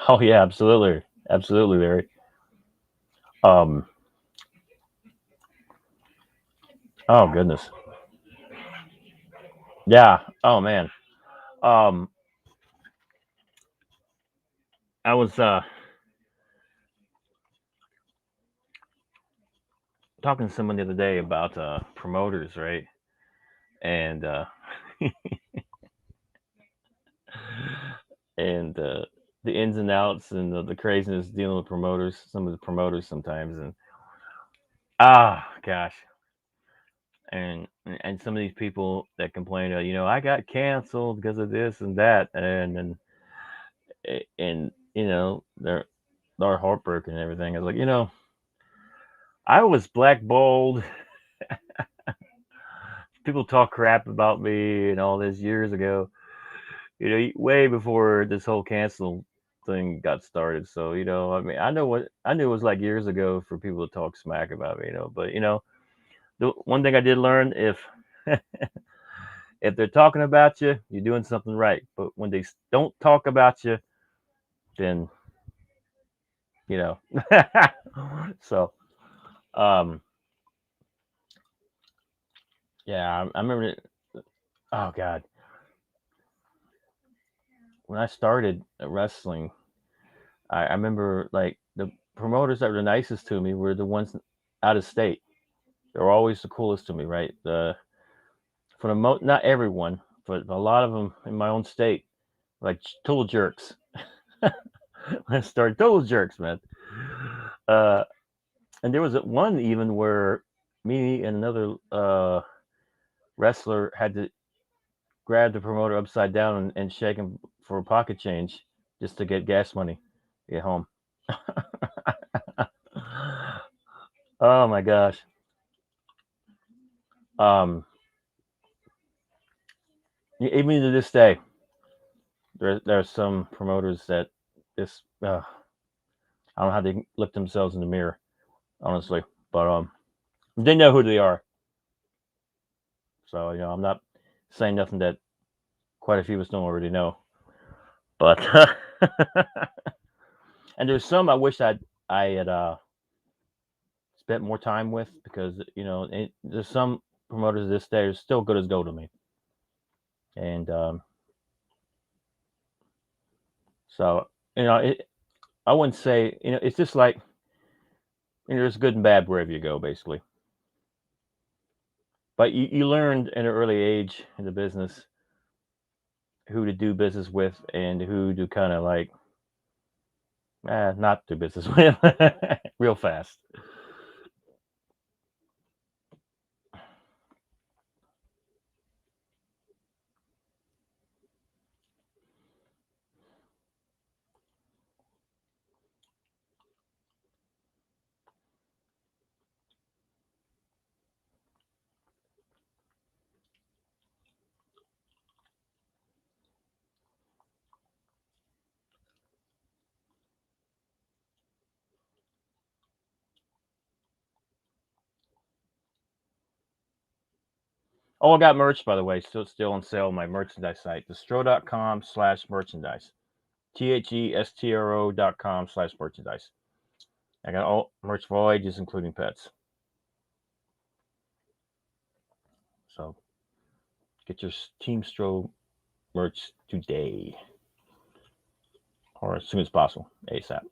Speaker 1: Oh yeah, absolutely, absolutely, Larry. Um, oh goodness, yeah. Oh man. Um, I was talking to someone the other day about promoters, right? And and the ins and outs and the craziness dealing with promoters. Some of the promoters sometimes, and gosh, and some of these people that complain, I got canceled because of this and that, and they're heartbroken and everything. I was like, I was blackballed. People talk crap about me and all this years ago, way before this whole cancel thing got started. So, I mean, I knew it was like years ago for people to talk smack about me, but the one thing I did learn, if they're talking about you, you're doing something right. But when they don't talk about you, then you know. So, um, yeah, I remember. Oh God, when I started wrestling, I remember like the promoters that were the nicest to me were the ones out of state. They were always the coolest to me, right? For the not everyone, but a lot of them in my own state, like total jerks. I started total jerks, man. Uh, and there was one even where me and another wrestler had to grab the promoter upside down and shake him for a pocket change just to get gas money to get home. Oh my gosh. Um, even to this day, there are some promoters that just I don't know how they look themselves in the mirror, honestly, but they know who they are. So I'm not saying nothing that quite a few of us don't already know. But and there's some I wish I had spent more time with because there's some promoters this day are still good as gold to me, and so I wouldn't say it's just like there's good and bad wherever you go basically, but you learned at an early age in the business who to do business with and who to kind of like not do business with real fast. Oh, I got merch, by the way. Still on sale on my merchandise site, thestro.com/merchandise. THESTRO.com/merchandise. I got all merch for all ages, including pets. So get your Team Stro merch today, or as soon as possible, ASAP.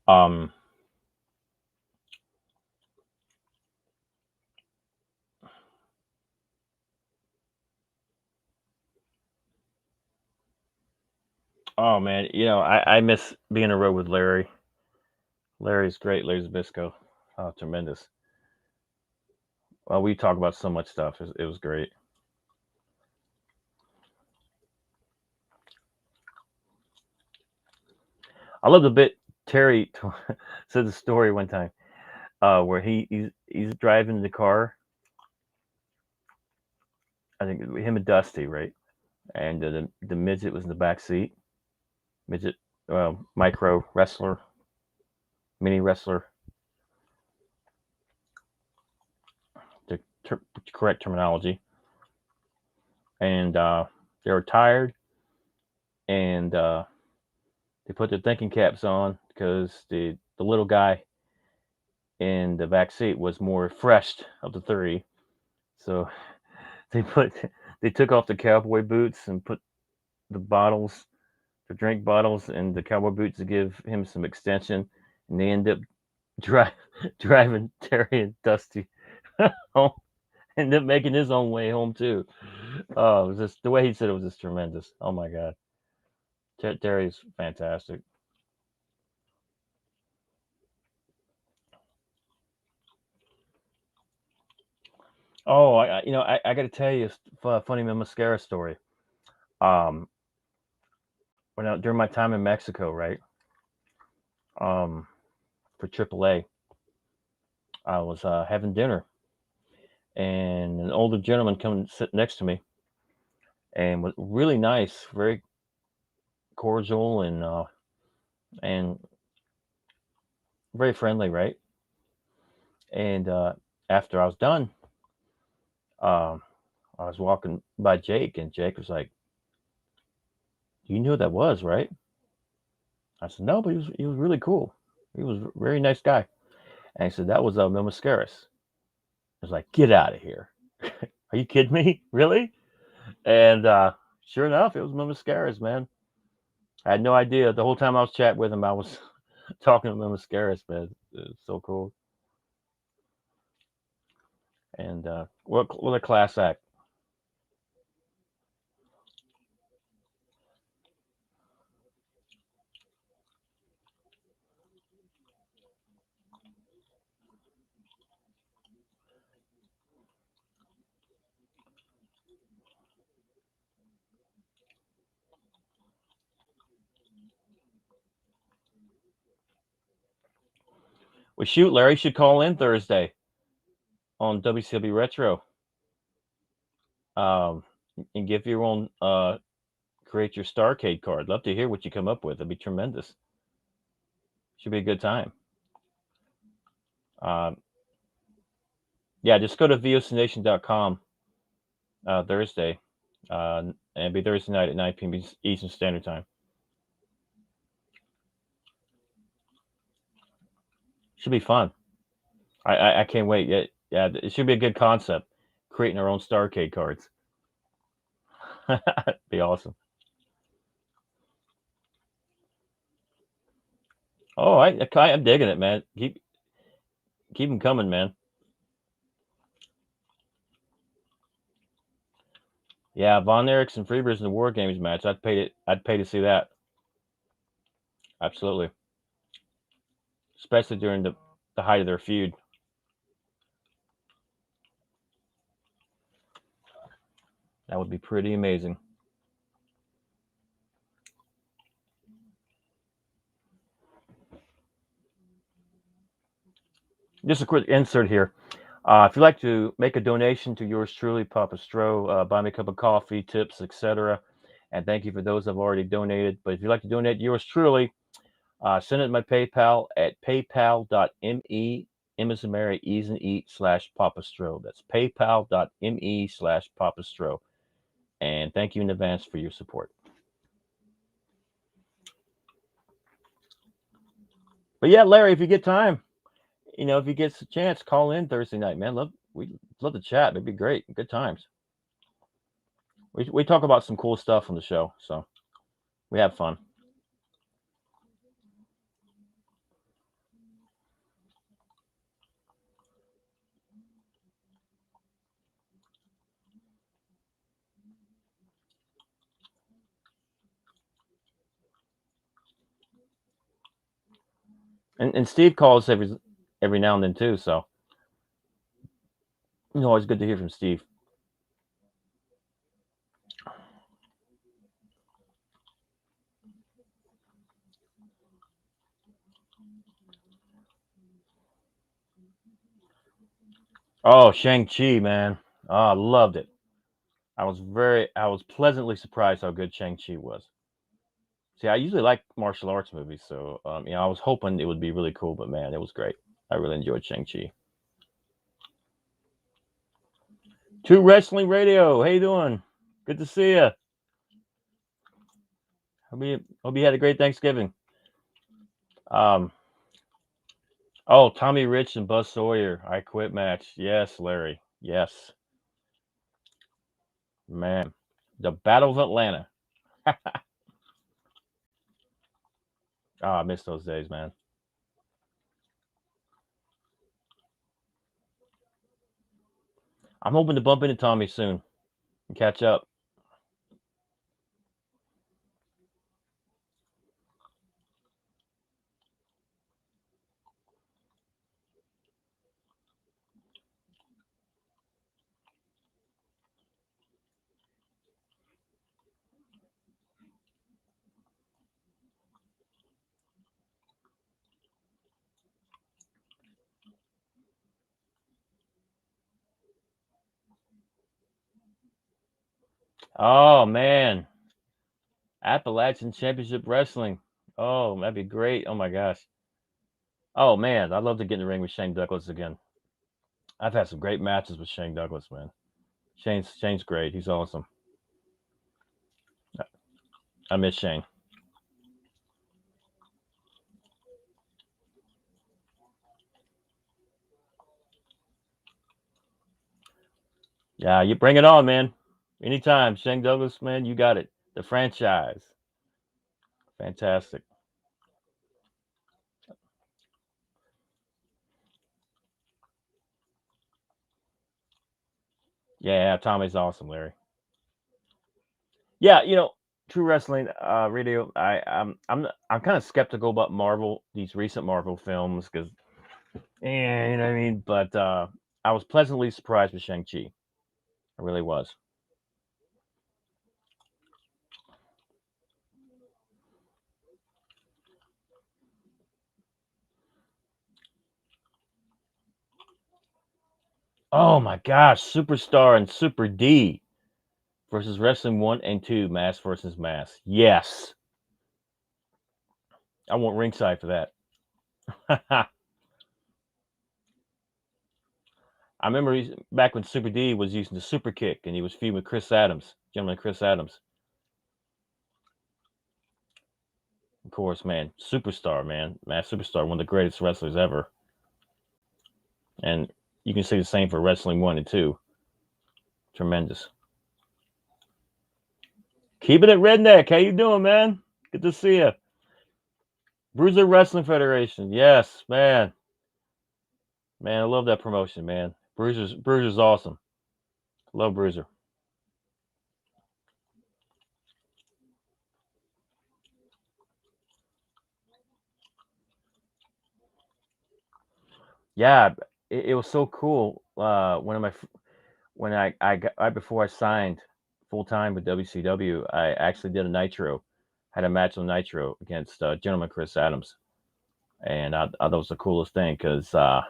Speaker 1: um, oh man, I miss being on the road with Larry. Larry's great. Larry Zabisco, oh, tremendous. Well, we talk about so much stuff. It was great. I love the bit Terry said the story one time where he's driving the car. I think him and Dusty, right? And the midget was in the back seat. Midget, micro wrestler, mini wrestler. The correct terminology. And they were tired, and they put their thinking caps on because the little guy in the back seat was more refreshed of the three. So they put they took off the cowboy boots and put the bottles, the drink bottles, and the cowboy boots to give him some extension, and they end up drive, driving Terry and Dusty home. Ended up making his own way home too. Oh, it was just the way he said it was just tremendous. Oh my god, Terry's fantastic. Oh, I got to tell you a funny mascara story. Um, during my time in Mexico, right? Um, for AAA, I was having dinner, and an older gentleman come and sit next to me, and was really nice, very cordial, and very friendly, right? And after I was done, um, I was walking by Jake, and Jake was like, "You knew who that was, right?" I said, "No, but he was really cool. He was a very nice guy." And he said, "That was Mil Mascaras." I was like, "Get out of here! Are you kidding me? Really?" And sure enough, it was Mil Mascaras, man. I had no idea. The whole time I was chatting with him, I was talking to Mil Mascaras, man. It was so cool. And what a class act. Well, shoot, Larry should call in Thursday on WCW Retro, um, and give your own create your Starcade card. Love to hear what you come up with. It'd be tremendous. Should be a good time. Um, yeah, just go to vocnation.com Thursday, and it'll be Thursday night at 9 p.m. Eastern Standard Time. Should be fun. I can't wait. Yeah, it should be a good concept. Creating our own Starcade cards. Be awesome. Oh, I'm digging it, man. Keep them coming, man. Yeah, Von Erichs and Freebirds in the War Games match. I'd pay to see that. Absolutely, especially during the height of their feud. That would be pretty amazing. Just a quick insert here. If you'd like to make a donation to yours truly, Papa Stro, buy me a cup of coffee, tips, etc. And thank you for those that have already donated. But if you'd like to donate yours truly, send it to my PayPal at paypal.me M as in Mary, E's and Eat /Papa Stro. That's paypal.me/Papa Stro. And thank you in advance for your support. But yeah, Larry, if you get time, if you get a chance, call in Thursday night, man. We'd love to chat. It'd be great. Good times. We talk about some cool stuff on the show, so we have fun. And Steve calls every now and then too, so always good to hear from Steve. Oh, Shang-Chi, man. Oh, I loved it. I was pleasantly surprised how good Shang-Chi was. See, I usually like martial arts movies, so I was hoping it would be really cool, but man, it was great. I really enjoyed Shang-Chi. True Wrestling Radio, how you doing? Good to see you. Hope you had a great Thanksgiving. Um, oh, Tommy Rich and Buzz Sawyer, I Quit match. Yes, Larry. Yes, man. The Battle of Atlanta. Oh, I miss those days, man. I'm hoping to bump into Tommy soon and catch up. Oh man, Appalachian Championship Wrestling. Oh, that'd be great. Oh my gosh. Oh man, I'd love to get in the ring with Shane Douglas again. I've had some great matches with Shane Douglas, man. Shane's great. He's awesome. I miss Shane. Yeah, you bring it on, man. Anytime, Shane Douglas, man, you got it. The franchise, fantastic. Yeah, Tommy's awesome, Larry. Yeah, True Wrestling Radio. I'm kind of skeptical about Marvel, these recent Marvel films, because you know what I mean. But I was pleasantly surprised with Shang Chi. I really was. Oh my gosh, Superstar and Super D versus Wrestling 1 and 2, Mass versus Mass. Yes, I want ringside for that. I remember back when Super D was using the super kick and he was feuding with Chris Adams, gentleman Chris Adams. Of course, man, Superstar, man, Mass Superstar, one of the greatest wrestlers ever. And you can say the same for Wrestling 1 and 2. Tremendous. Keeping it redneck. How you doing, man? Good to see you. Bruiser Wrestling Federation. Yes, man. Man, I love that promotion, man. Bruiser's awesome. Love Bruiser. Yeah, it was so cool. When I got right before I signed full time with WCW, I actually did a Nitro, had a match on Nitro against gentleman Chris Adams, and I thought it was the coolest thing because I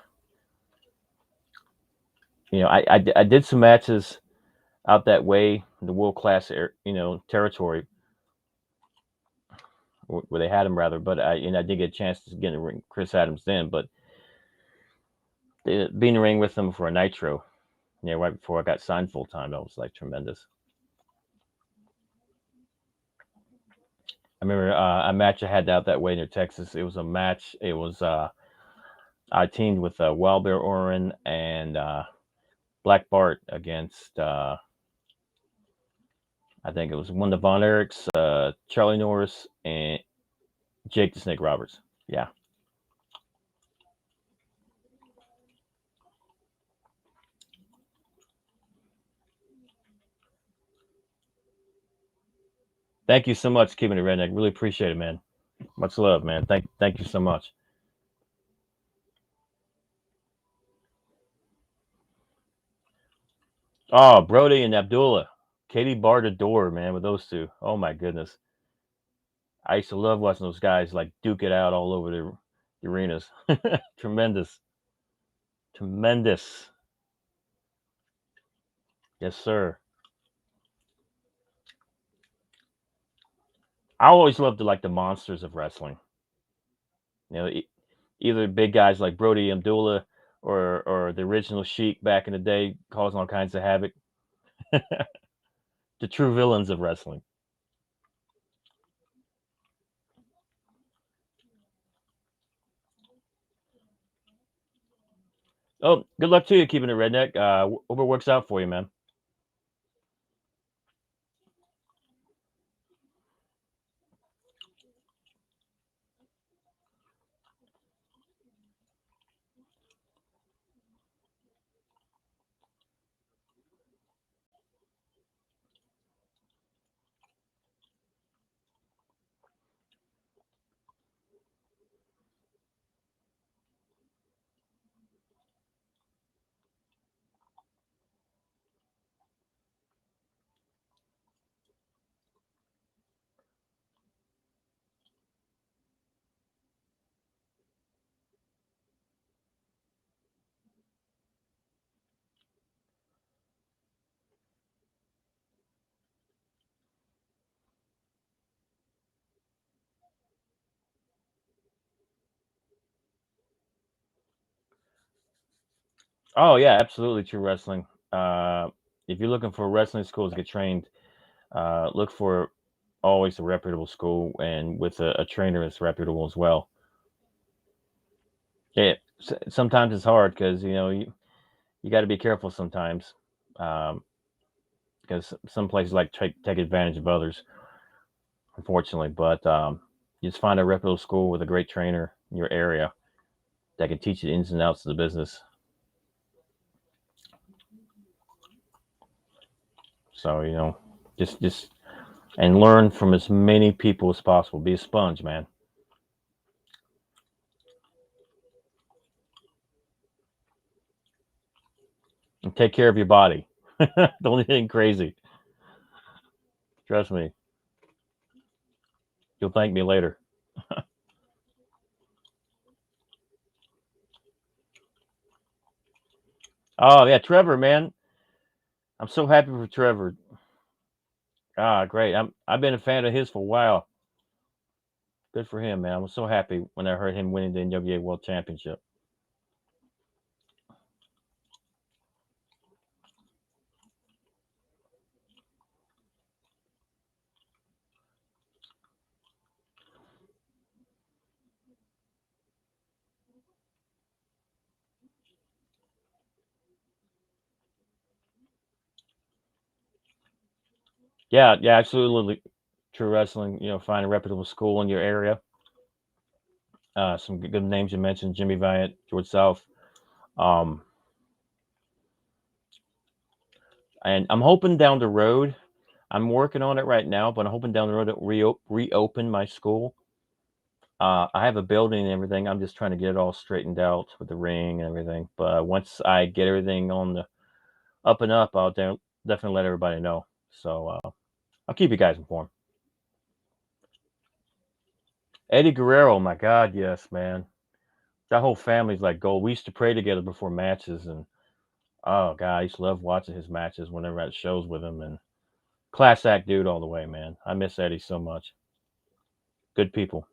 Speaker 1: did some matches out that way, the world class territory where they had him rather, but I did get a chance to get in the ring Chris Adams then, but being in the ring with them for a Nitro, right before I got signed full time. That was like tremendous. I remember a match I had out that way near Texas. It was a match. It was I teamed with Wild Bear Oren and Black Bart against I think it was one of the Von Erichs, Charlie Norris, and Jake the Snake Roberts. Yeah. Thank you so much, keeping it redneck. Really appreciate it, man. Much love, man. Thank you so much. Oh, Brody and Abdullah. Katie barred the door, man, with those two. Oh my goodness. I used to love watching those guys like duke it out all over the arenas. Tremendous. Tremendous. Yes, sir. I always loved the monsters of wrestling. You know, either big guys like Brody Abdullah or the original Sheik back in the day, causing all kinds of havoc. The true villains of wrestling. Oh, good luck to you keeping it redneck. Hope it works out for you, man. Oh yeah, absolutely true wrestling. If you're looking for wrestling schools to get trained, look for always a reputable school and with a trainer that's reputable as well. Yeah, sometimes it's hard because you got to be careful sometimes um, because some places like take advantage of others, unfortunately. But you just find a reputable school with a great trainer in your area that can teach you the ins and outs of the business. So just and learn from as many people as possible. Be a sponge, man, and take care of your body. Don't do anything crazy. Trust me, you'll thank me later. Oh yeah, Trevor, man, I'm so happy for Trevor. Ah, great. I've been a fan of his for a while. Good for him, man. I was so happy when I heard him winning the NWA World Championship. Yeah, yeah, absolutely. True wrestling. Find a reputable school in your area. Some good names you mentioned: Jimmy Valiant, George South. Um, and I'm hoping down the road. I'm working on it right now, but I'm hoping down the road to reopen my school. I have a building and everything. I'm just trying to get it all straightened out with the ring and everything. But once I get everything on the up and up, I'll definitely let everybody know. So I'll keep you guys informed. Eddie Guerrero, my God, yes, man. That whole family's like gold. We used to pray together before matches, and oh God, I used to love watching his matches whenever I had shows with him. And class act dude all the way, man. I miss Eddie so much. Good people.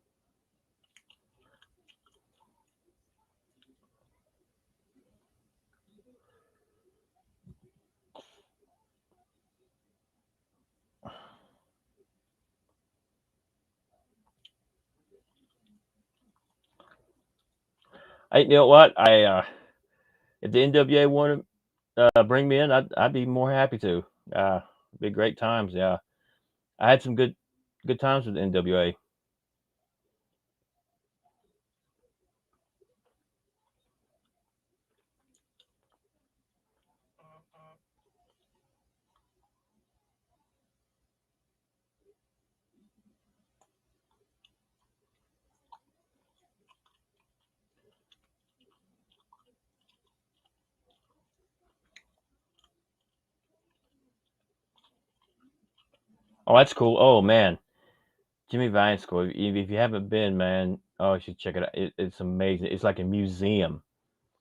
Speaker 1: You know what? If the NWA wanted bring me in, I'd be more happy to. Be great times. Yeah, I had some good times with the NWA. Oh, that's cool. Oh man, Jimmy Vine's cool. If you haven't been, man, oh, you should check it out. It's amazing. It's like a museum,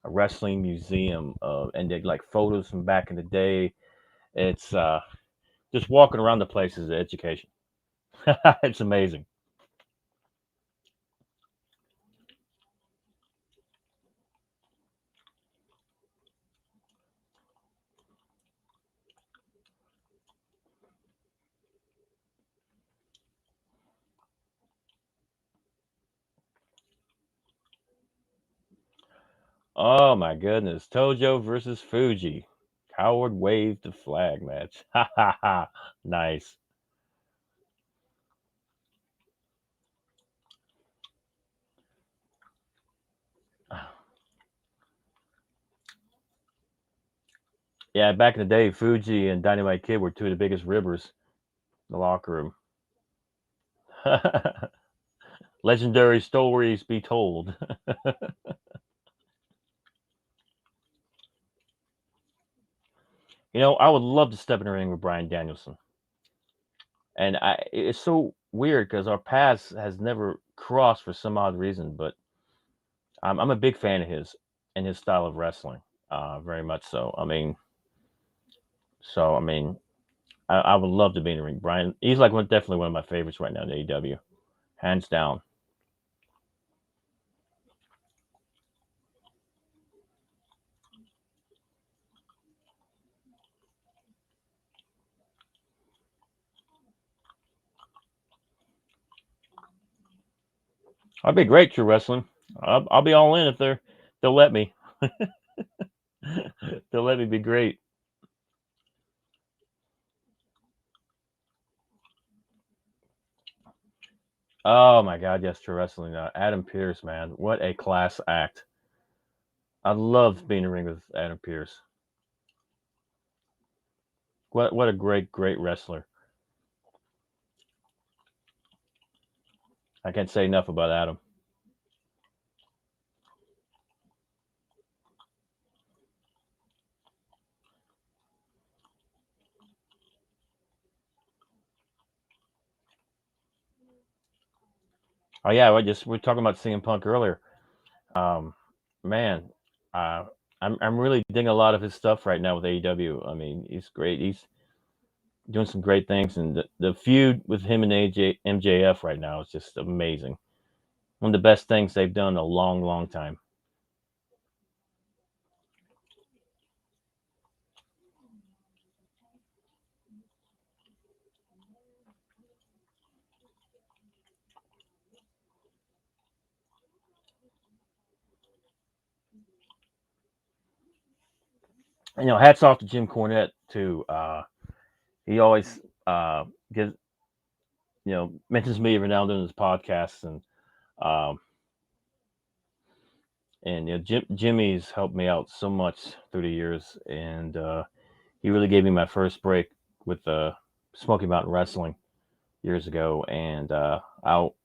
Speaker 1: a wrestling museum, and they like photos from back in the day. It's just walking around the place is an education. It's amazing. Oh my goodness, Tojo versus Fuji. Coward waved the flag match. Ha ha ha. Nice. Yeah, back in the day, Fuji and Dynamite Kid were two of the biggest ribbers in the locker room. Legendary stories be told. I would love to step in the ring with Brian Danielson. And it's so weird because our paths has never crossed for some odd reason, but I'm a big fan of his and his style of wrestling, very much so. I mean, I would love to be in the ring. Brian, he's like definitely one of my favorites right now in AEW, hands down. I'd be great true wrestling. I'll be all in if they'll let me. They'll let me be great. Oh my God, yes, true wrestling. Adam Pierce, man, what a class act. I love being in the ring with Adam Pierce. What a great wrestler. I can't say enough about Adam. Oh yeah, we were talking about CM Punk earlier. Um, man, uh, I'm really digging a lot of his stuff right now with AEW. I mean, he's great. He's doing some great things, and the feud with him and MJF right now is just amazing. One of the best things they've done in a long time. Hats off to Jim Cornette too. He always gives mentions me every now and then in his podcasts, um, and Jimmy's helped me out so much through the years, and he really gave me my first break with Smoky Mountain Wrestling years ago, and I'll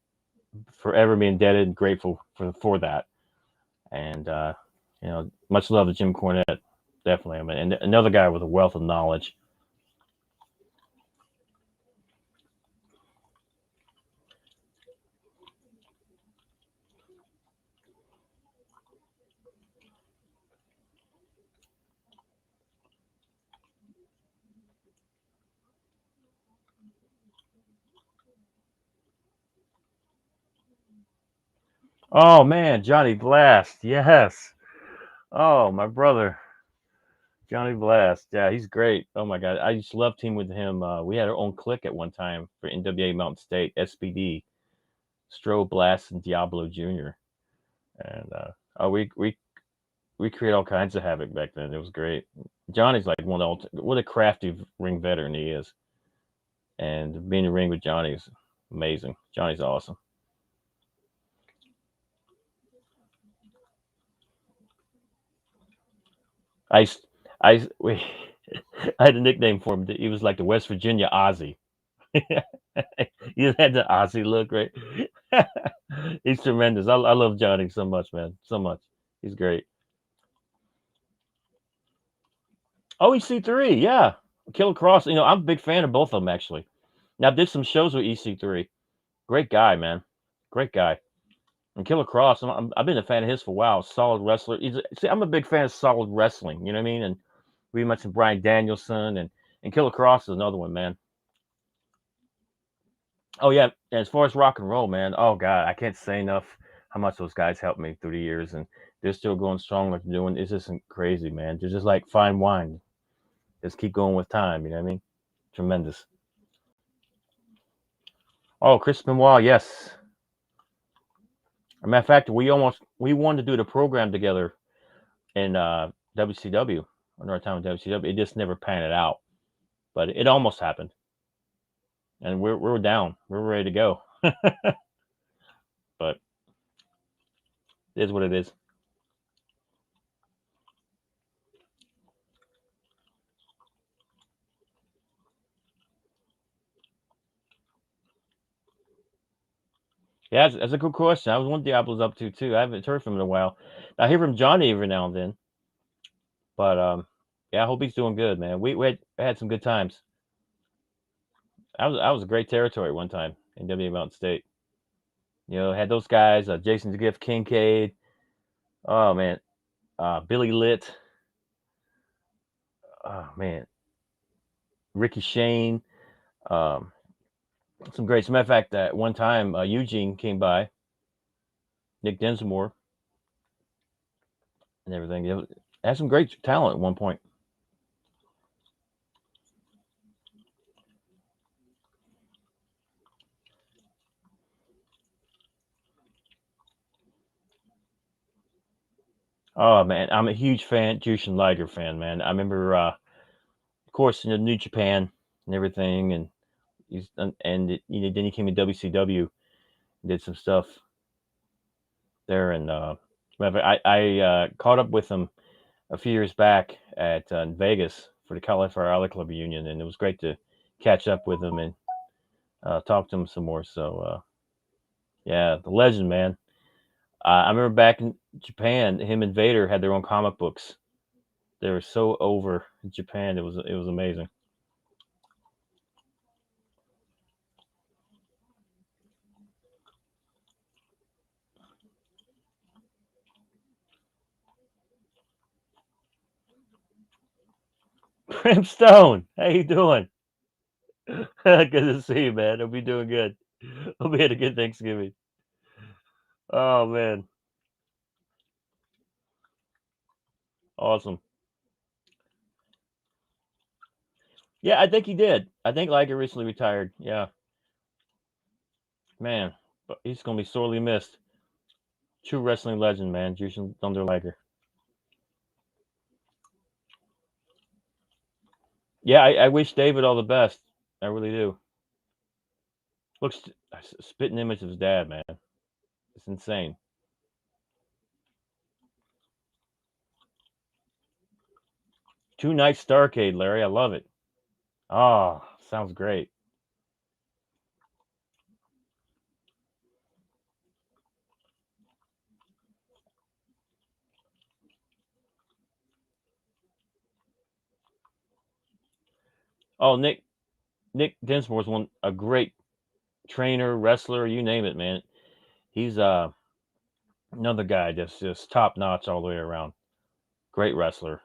Speaker 1: forever be indebted and grateful for that. And much love to Jim Cornette, definitely. I mean, and another guy with a wealth of knowledge. Oh man, Johnny Blast, yes. Oh, my brother, Johnny Blast. Yeah, he's great. Oh my God, I used to love teaming with him. We had our own clique at one time for NWA Mountain State, SPD, Stro Blast and Diablo Jr. And Oh, we create all kinds of havoc back then. It was great. Johnny's like what a crafty ring veteran he is, and being in the ring with Johnny is amazing. Johnny's awesome. I used- we, I had a nickname for him. He was like the West Virginia Ozzy. He had the Ozzy look, right? He's tremendous. I love Johnny so much, man. So much. He's great. Oh, EC3, yeah. Killer Cross. I'm a big fan of both of them actually. Now I did some shows with EC3. Great guy, man. Great guy. And Killer Cross, I've been a fan of his for a while. Solid wrestler. See, I'm a big fan of solid wrestling. You know what I mean? And we mentioned Brian Danielson and Killer Cross is another one, man. Oh yeah, and as far as rock and roll, man. Oh god, I can't say enough how much those guys helped me through the years, and they're still going strong like they're doing. It's just crazy, man. They're just like fine wine. Just keep going with time. You know what I mean? Tremendous. Oh, Chris Benoit, yes. As a matter of fact, we wanted to do the program together in WCW on our time in WCW. It just never panned it out, but it almost happened, and we're down. We're ready to go, but it is what it is. Yeah, that's a good question. I was wondering what Diablo's up to too. I haven't heard from him in a while. I hear from Johnny every now and then, but yeah, I hope he's doing good, man. We had some good times. I was a great territory one time in W Mountain State. Had those guys, Jason the Gift Kincaid. Oh man, Billy Litt. Oh man, Ricky Shane. Um, some great. As a matter of fact, that one time Eugene came by, Nick Dinsmore, and everything. Had some great talent at one point. Oh man, I'm a huge fan, Jushin Liger fan, man. I remember, of course, New Japan and everything, and then he came to WCW, did some stuff there, and I caught up with him a few years back at Vegas for the California Alley Club reunion, and it was great to catch up with him and talk to him some more. So yeah, the legend, man. I remember back in Japan, him and Vader had their own comic books. They were so over in Japan. It was amazing. Brimstone, how you doing? Good to see you, man. Hope you doing good. Hope you had a good Thanksgiving. Oh man, awesome. Yeah, I think he did. I think Liger recently retired. Yeah, man, but he's gonna be sorely missed. True wrestling legend, man. Jushin Thunder Liger. Yeah, I wish David all the best. I really do. Looks a spitting image of his dad, man. It's insane. Two Nights Starcade, Larry. I love it. Oh, sounds great. Oh, Nick Dinsmore's one a great trainer, wrestler, you name it, man. He's another guy that's just top notch all the way around. Great wrestler.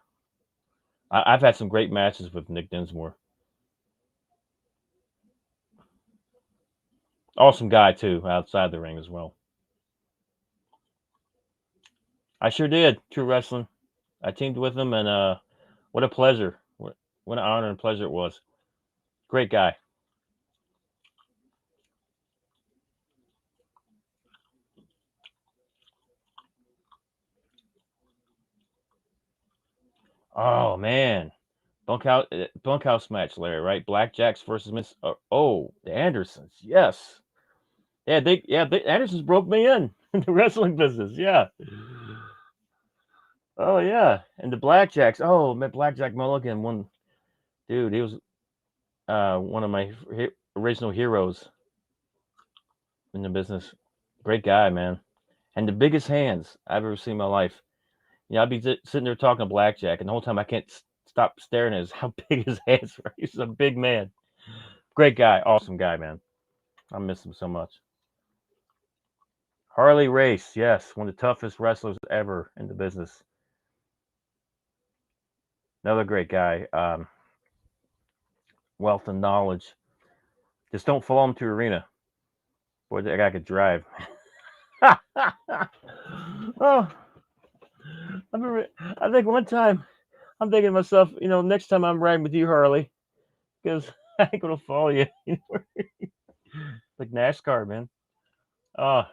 Speaker 1: I've had some great matches with Nick Dinsmore. Awesome guy too, outside the ring as well. I sure did. True wrestling. I teamed with him, and what a pleasure. What an honor and pleasure it was. Great guy. Oh man, bunkhouse match, Larry. Right, Blackjacks versus Miss. Oh, the Andersons. Yes. The Andersons broke me in the wrestling business. Yeah. Oh yeah, and the Blackjacks. Oh man, Blackjack Mulligan, one dude. He was one of my original heroes in the business. Great guy, man, and the biggest hands I've ever seen in my life. I'd be sitting there talking to Blackjack, and the whole time I can't stop staring at how big his hands were. He's a big man. Great guy, awesome guy, man. I miss him so much. Harley Race, yes, one of the toughest wrestlers ever in the business. Another great guy. Wealth of knowledge. Just don't follow him to arena. Boy, that guy could drive. Oh, I think one time I'm thinking to myself, next time I'm riding with you, Harley, because I ain't gonna follow you. Like NASCAR, man. Oh,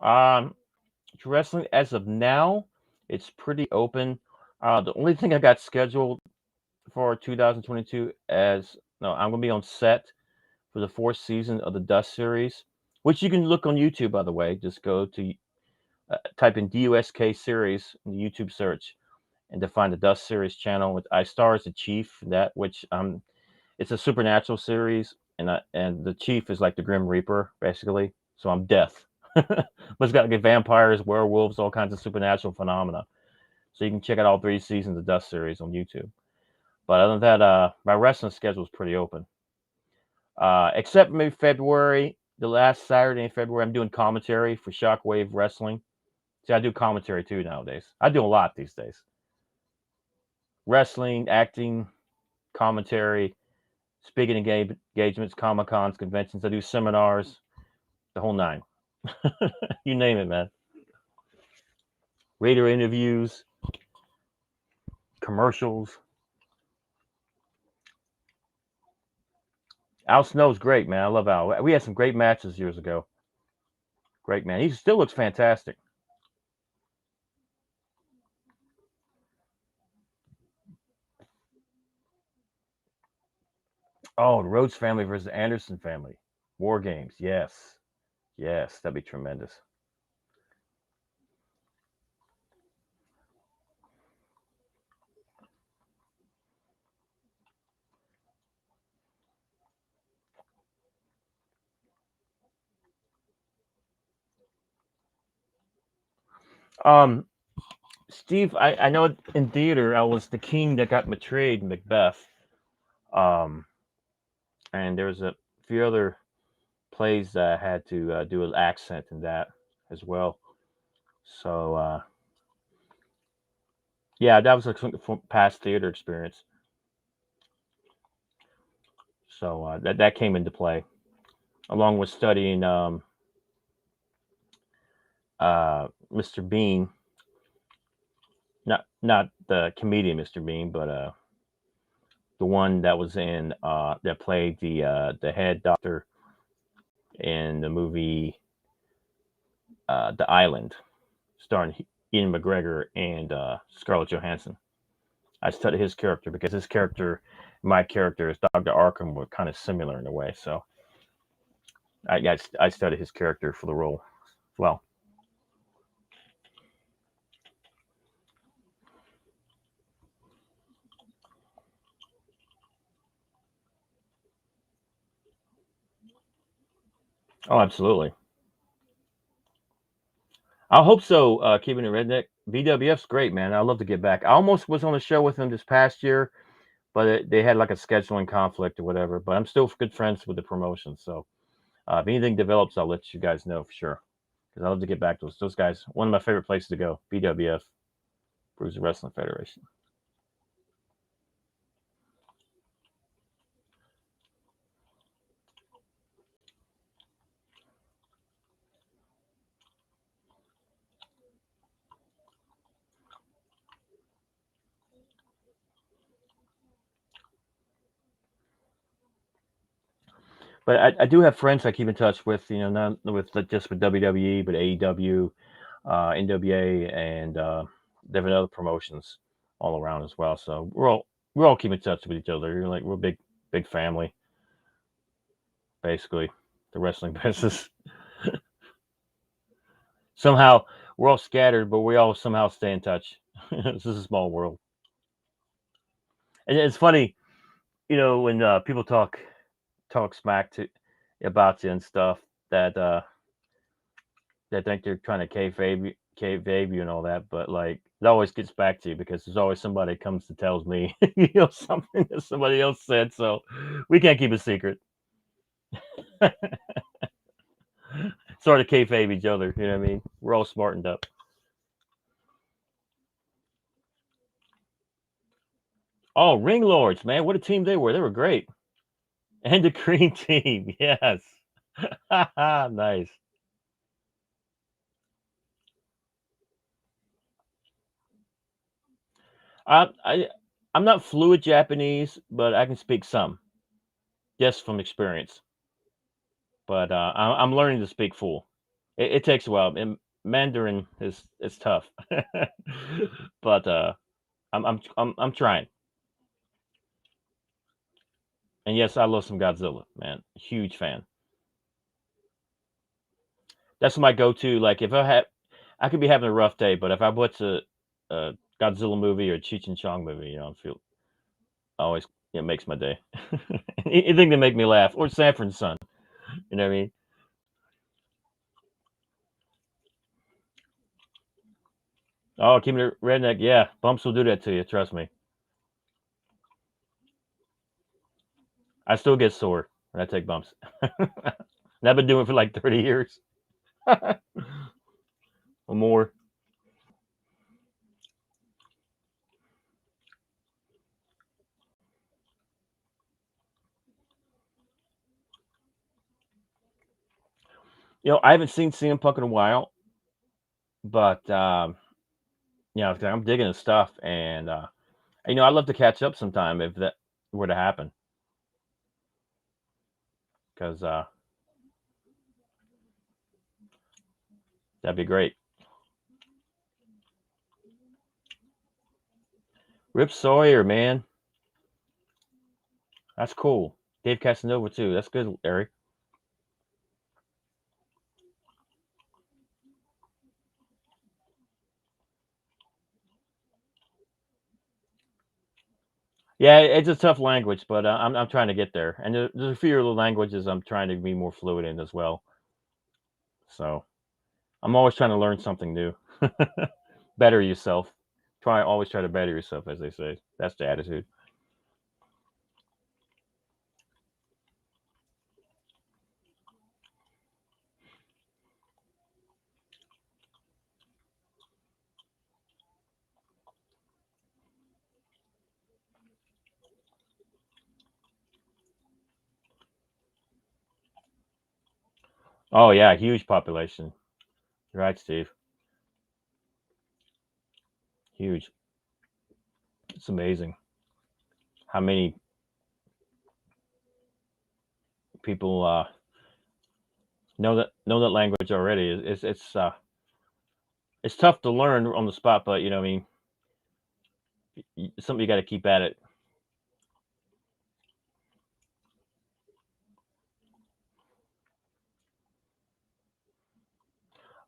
Speaker 1: um, wrestling as of now, it's pretty open. The only thing I got scheduled for 2022 as no, I'm gonna be on set for the fourth season of the Dust series, which you can look on YouTube, by the way. Just go to type in DUSK series in the YouTube search and to find the Dust series channel. With I star as the Chief, that which it's a supernatural series, and the Chief is like the Grim Reaper basically. So I'm Death, but it's got like vampires, werewolves, all kinds of supernatural phenomena. So you can check out all three seasons of Dust series on YouTube. But other than that, my wrestling schedule is pretty open. Except maybe February, the last Saturday in February, I'm doing commentary for Shockwave Wrestling. See, I do commentary too nowadays. I do a lot these days. Wrestling, acting, commentary, speaking engagements, Comic Cons, conventions. I do seminars, the whole nine. You name it, man. Radio interviews, commercials. Al Snow's great, man. I love Al. We had some great matches years ago. Great, man. He still looks fantastic. Oh, the Rhodes family versus the Anderson family. War Games. Yes. Yes, that'd be tremendous. Um, Steve, I know in theater I was the king that got betrayed in Macbeth. Um, and there was a few other plays that I had to do an accent in that as well. So yeah, that was a past theater experience. So that came into play along with studying Mr. Bean, not the comedian Mr. Bean, but the one that was in that played the head doctor in the movie The Island, starring Ian McGregor and Scarlett Johansson. I studied his character because his character, my character, is Dr. Arkham, were kind of similar in a way. So I studied his character for the role as well. Oh, absolutely. I hope so. Keeping it redneck. BWF's great, man. I love to get back. I almost was on a show with them this past year, but they had like a scheduling conflict or whatever. But I'm still good friends with the promotion. So if anything develops, I'll let you guys know for sure. Because I love to get back to those guys. One of my favorite places to go. BWF, Bruiser Wrestling Federation. But I do have friends I keep in touch with. Not with just with WWE, but AEW. NWA, and different other promotions all around as well. So we're all keeping in touch with each other. You're like we're a big family, basically. The wrestling business. Somehow we're all scattered, but we all somehow stay in touch. This is a small world, and it's funny, when people talk smack to about you and stuff that they think they're trying to kayfabe you and all that, but like it always gets back to you because there's always somebody comes to tells me something that somebody else said, so we can't keep a secret. Sort of kayfabe each other, you know what I mean? We're all smartened up. Oh, Ring Lords, man, what a team they were! They were great, and the Green Team, yes, nice. I I'm not fluent Japanese, but I can speak some, just from experience. But I'm learning to speak full. It takes a while. And Mandarin is tough, but I'm trying. And yes, I love some Godzilla, man. Huge fan. That's my go-to. Like if I could be having a rough day, but if I watch a Godzilla movie or a Cheech and Chong movie, I feel always it makes my day. Anything to make me laugh, or Sanford and Son. You know what I mean? Oh, keep it redneck. Yeah, bumps will do that to you. Trust me. I still get sore when I take bumps. And I've been doing it for like 30 years or more. I haven't seen CM Punk in a while, but I'm digging his stuff, and I'd love to catch up sometime if that were to happen, because that'd be great. Rip Sawyer, man, that's cool. Dave Casanova too. That's good, Eric. Yeah, it's a tough language, but I'm trying to get there, and there's a few other languages I'm trying to be more fluent in as well. So I'm always trying to learn something new. Better yourself. Always try to better yourself, as they say. That's the attitude. Oh yeah, huge population. You're right, Steve. Huge. It's amazing how many people know that language already. It's tough to learn on the spot, but I mean, it's something you got to keep at it.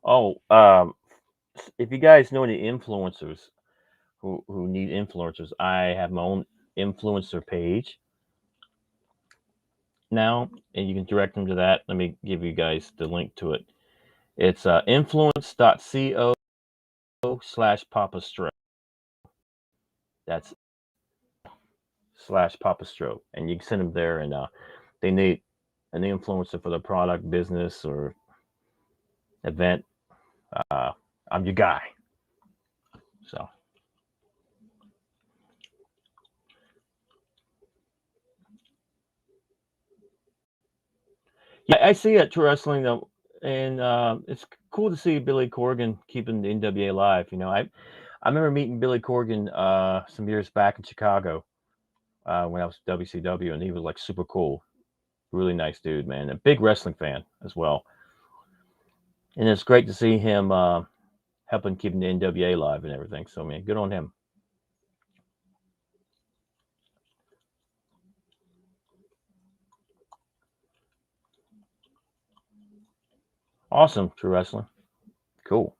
Speaker 1: Oh, if you guys know any influencers who need influencers, I have my own influencer page now, and you can direct them to that. Let me give you guys the link to it. It's influence.co/Papa Stro. That's /Papa Stro, and you can send them there, and they need an influencer for the product, business, or event. Uh, I'm your guy. So yeah, I see it to wrestling though, and it's cool to see Billy Corgan keeping the NWA alive. I remember meeting Billy Corgan some years back in Chicago when I was WCW, and he was like super cool, really nice dude, man. A big wrestling fan as well, and it's great to see him. helping keeping the NWA alive and everything. So, man, good on him. Awesome, True Wrestling. Cool.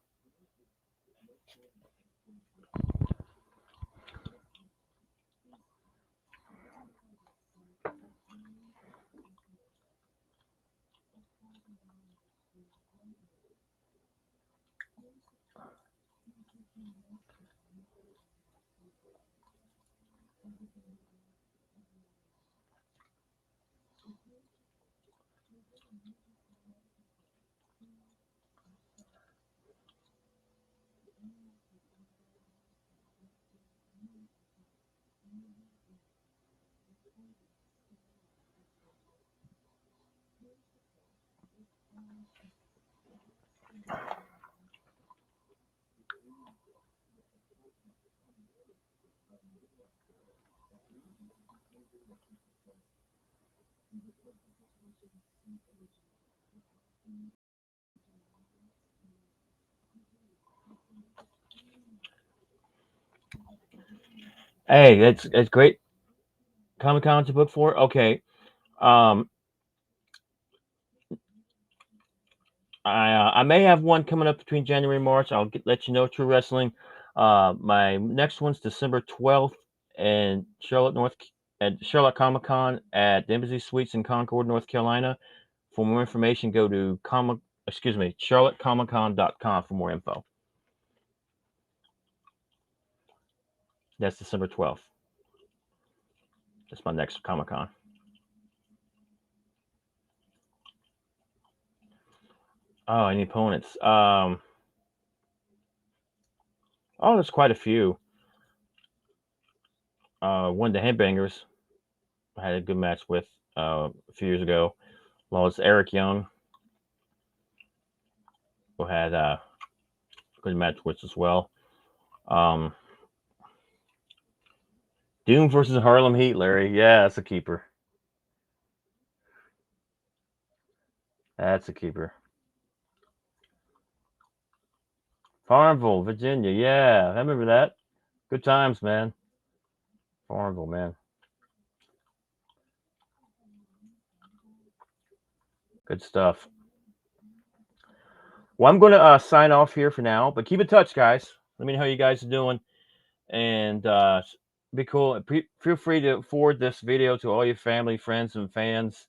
Speaker 1: Hey, that's great. Comic Con to book for. Okay. Um, I may have one coming up between January and March. Let you know. True Wrestling. My next one's December 12th in Charlotte, at Charlotte Comic Con at the Embassy Suites in Concord, North Carolina. For more information, go to charlottecomiccon.com for more info. That's December 12th. That's my next Comic Con. Oh, any opponents? Oh, there's quite a few. One of the Headbangers I had a good match with a few years ago. Lost Eric Young, who had a good match with as well. Um, Doom versus Harlem Heat, Larry. Yeah, that's a keeper. That's a keeper. Farmville, Virginia. Yeah, I remember that. Good times, man. Farmville, man. Good stuff. Well, I'm going to sign off here for now, but keep in touch, guys. Let me know how you guys are doing, and be cool. Feel free to forward this video to all your family, friends, and fans.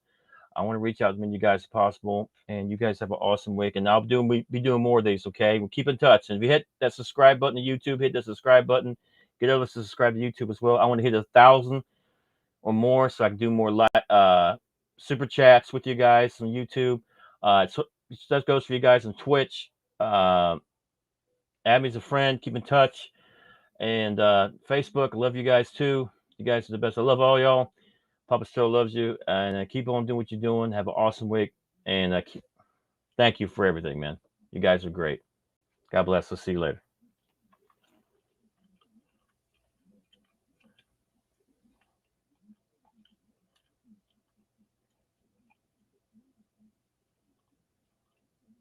Speaker 1: I want to reach out to as many of you guys as possible, and you guys have an awesome week. And be doing more of these. Okay, we'll keep in touch. And if you hit that subscribe button to YouTube, hit the subscribe button. Get others to subscribe to YouTube as well. I want to hit 1,000 or more so I can do more super chats with you guys on YouTube. So that goes for you guys on Twitch. Add me as a friend. Keep in touch. And Facebook, I love you guys too. You guys are the best. I love all y'all. Papa Stro loves you. And keep on doing what you're doing. Have an awesome week. And thank you for everything, man. You guys are great. God bless. We'll see you later.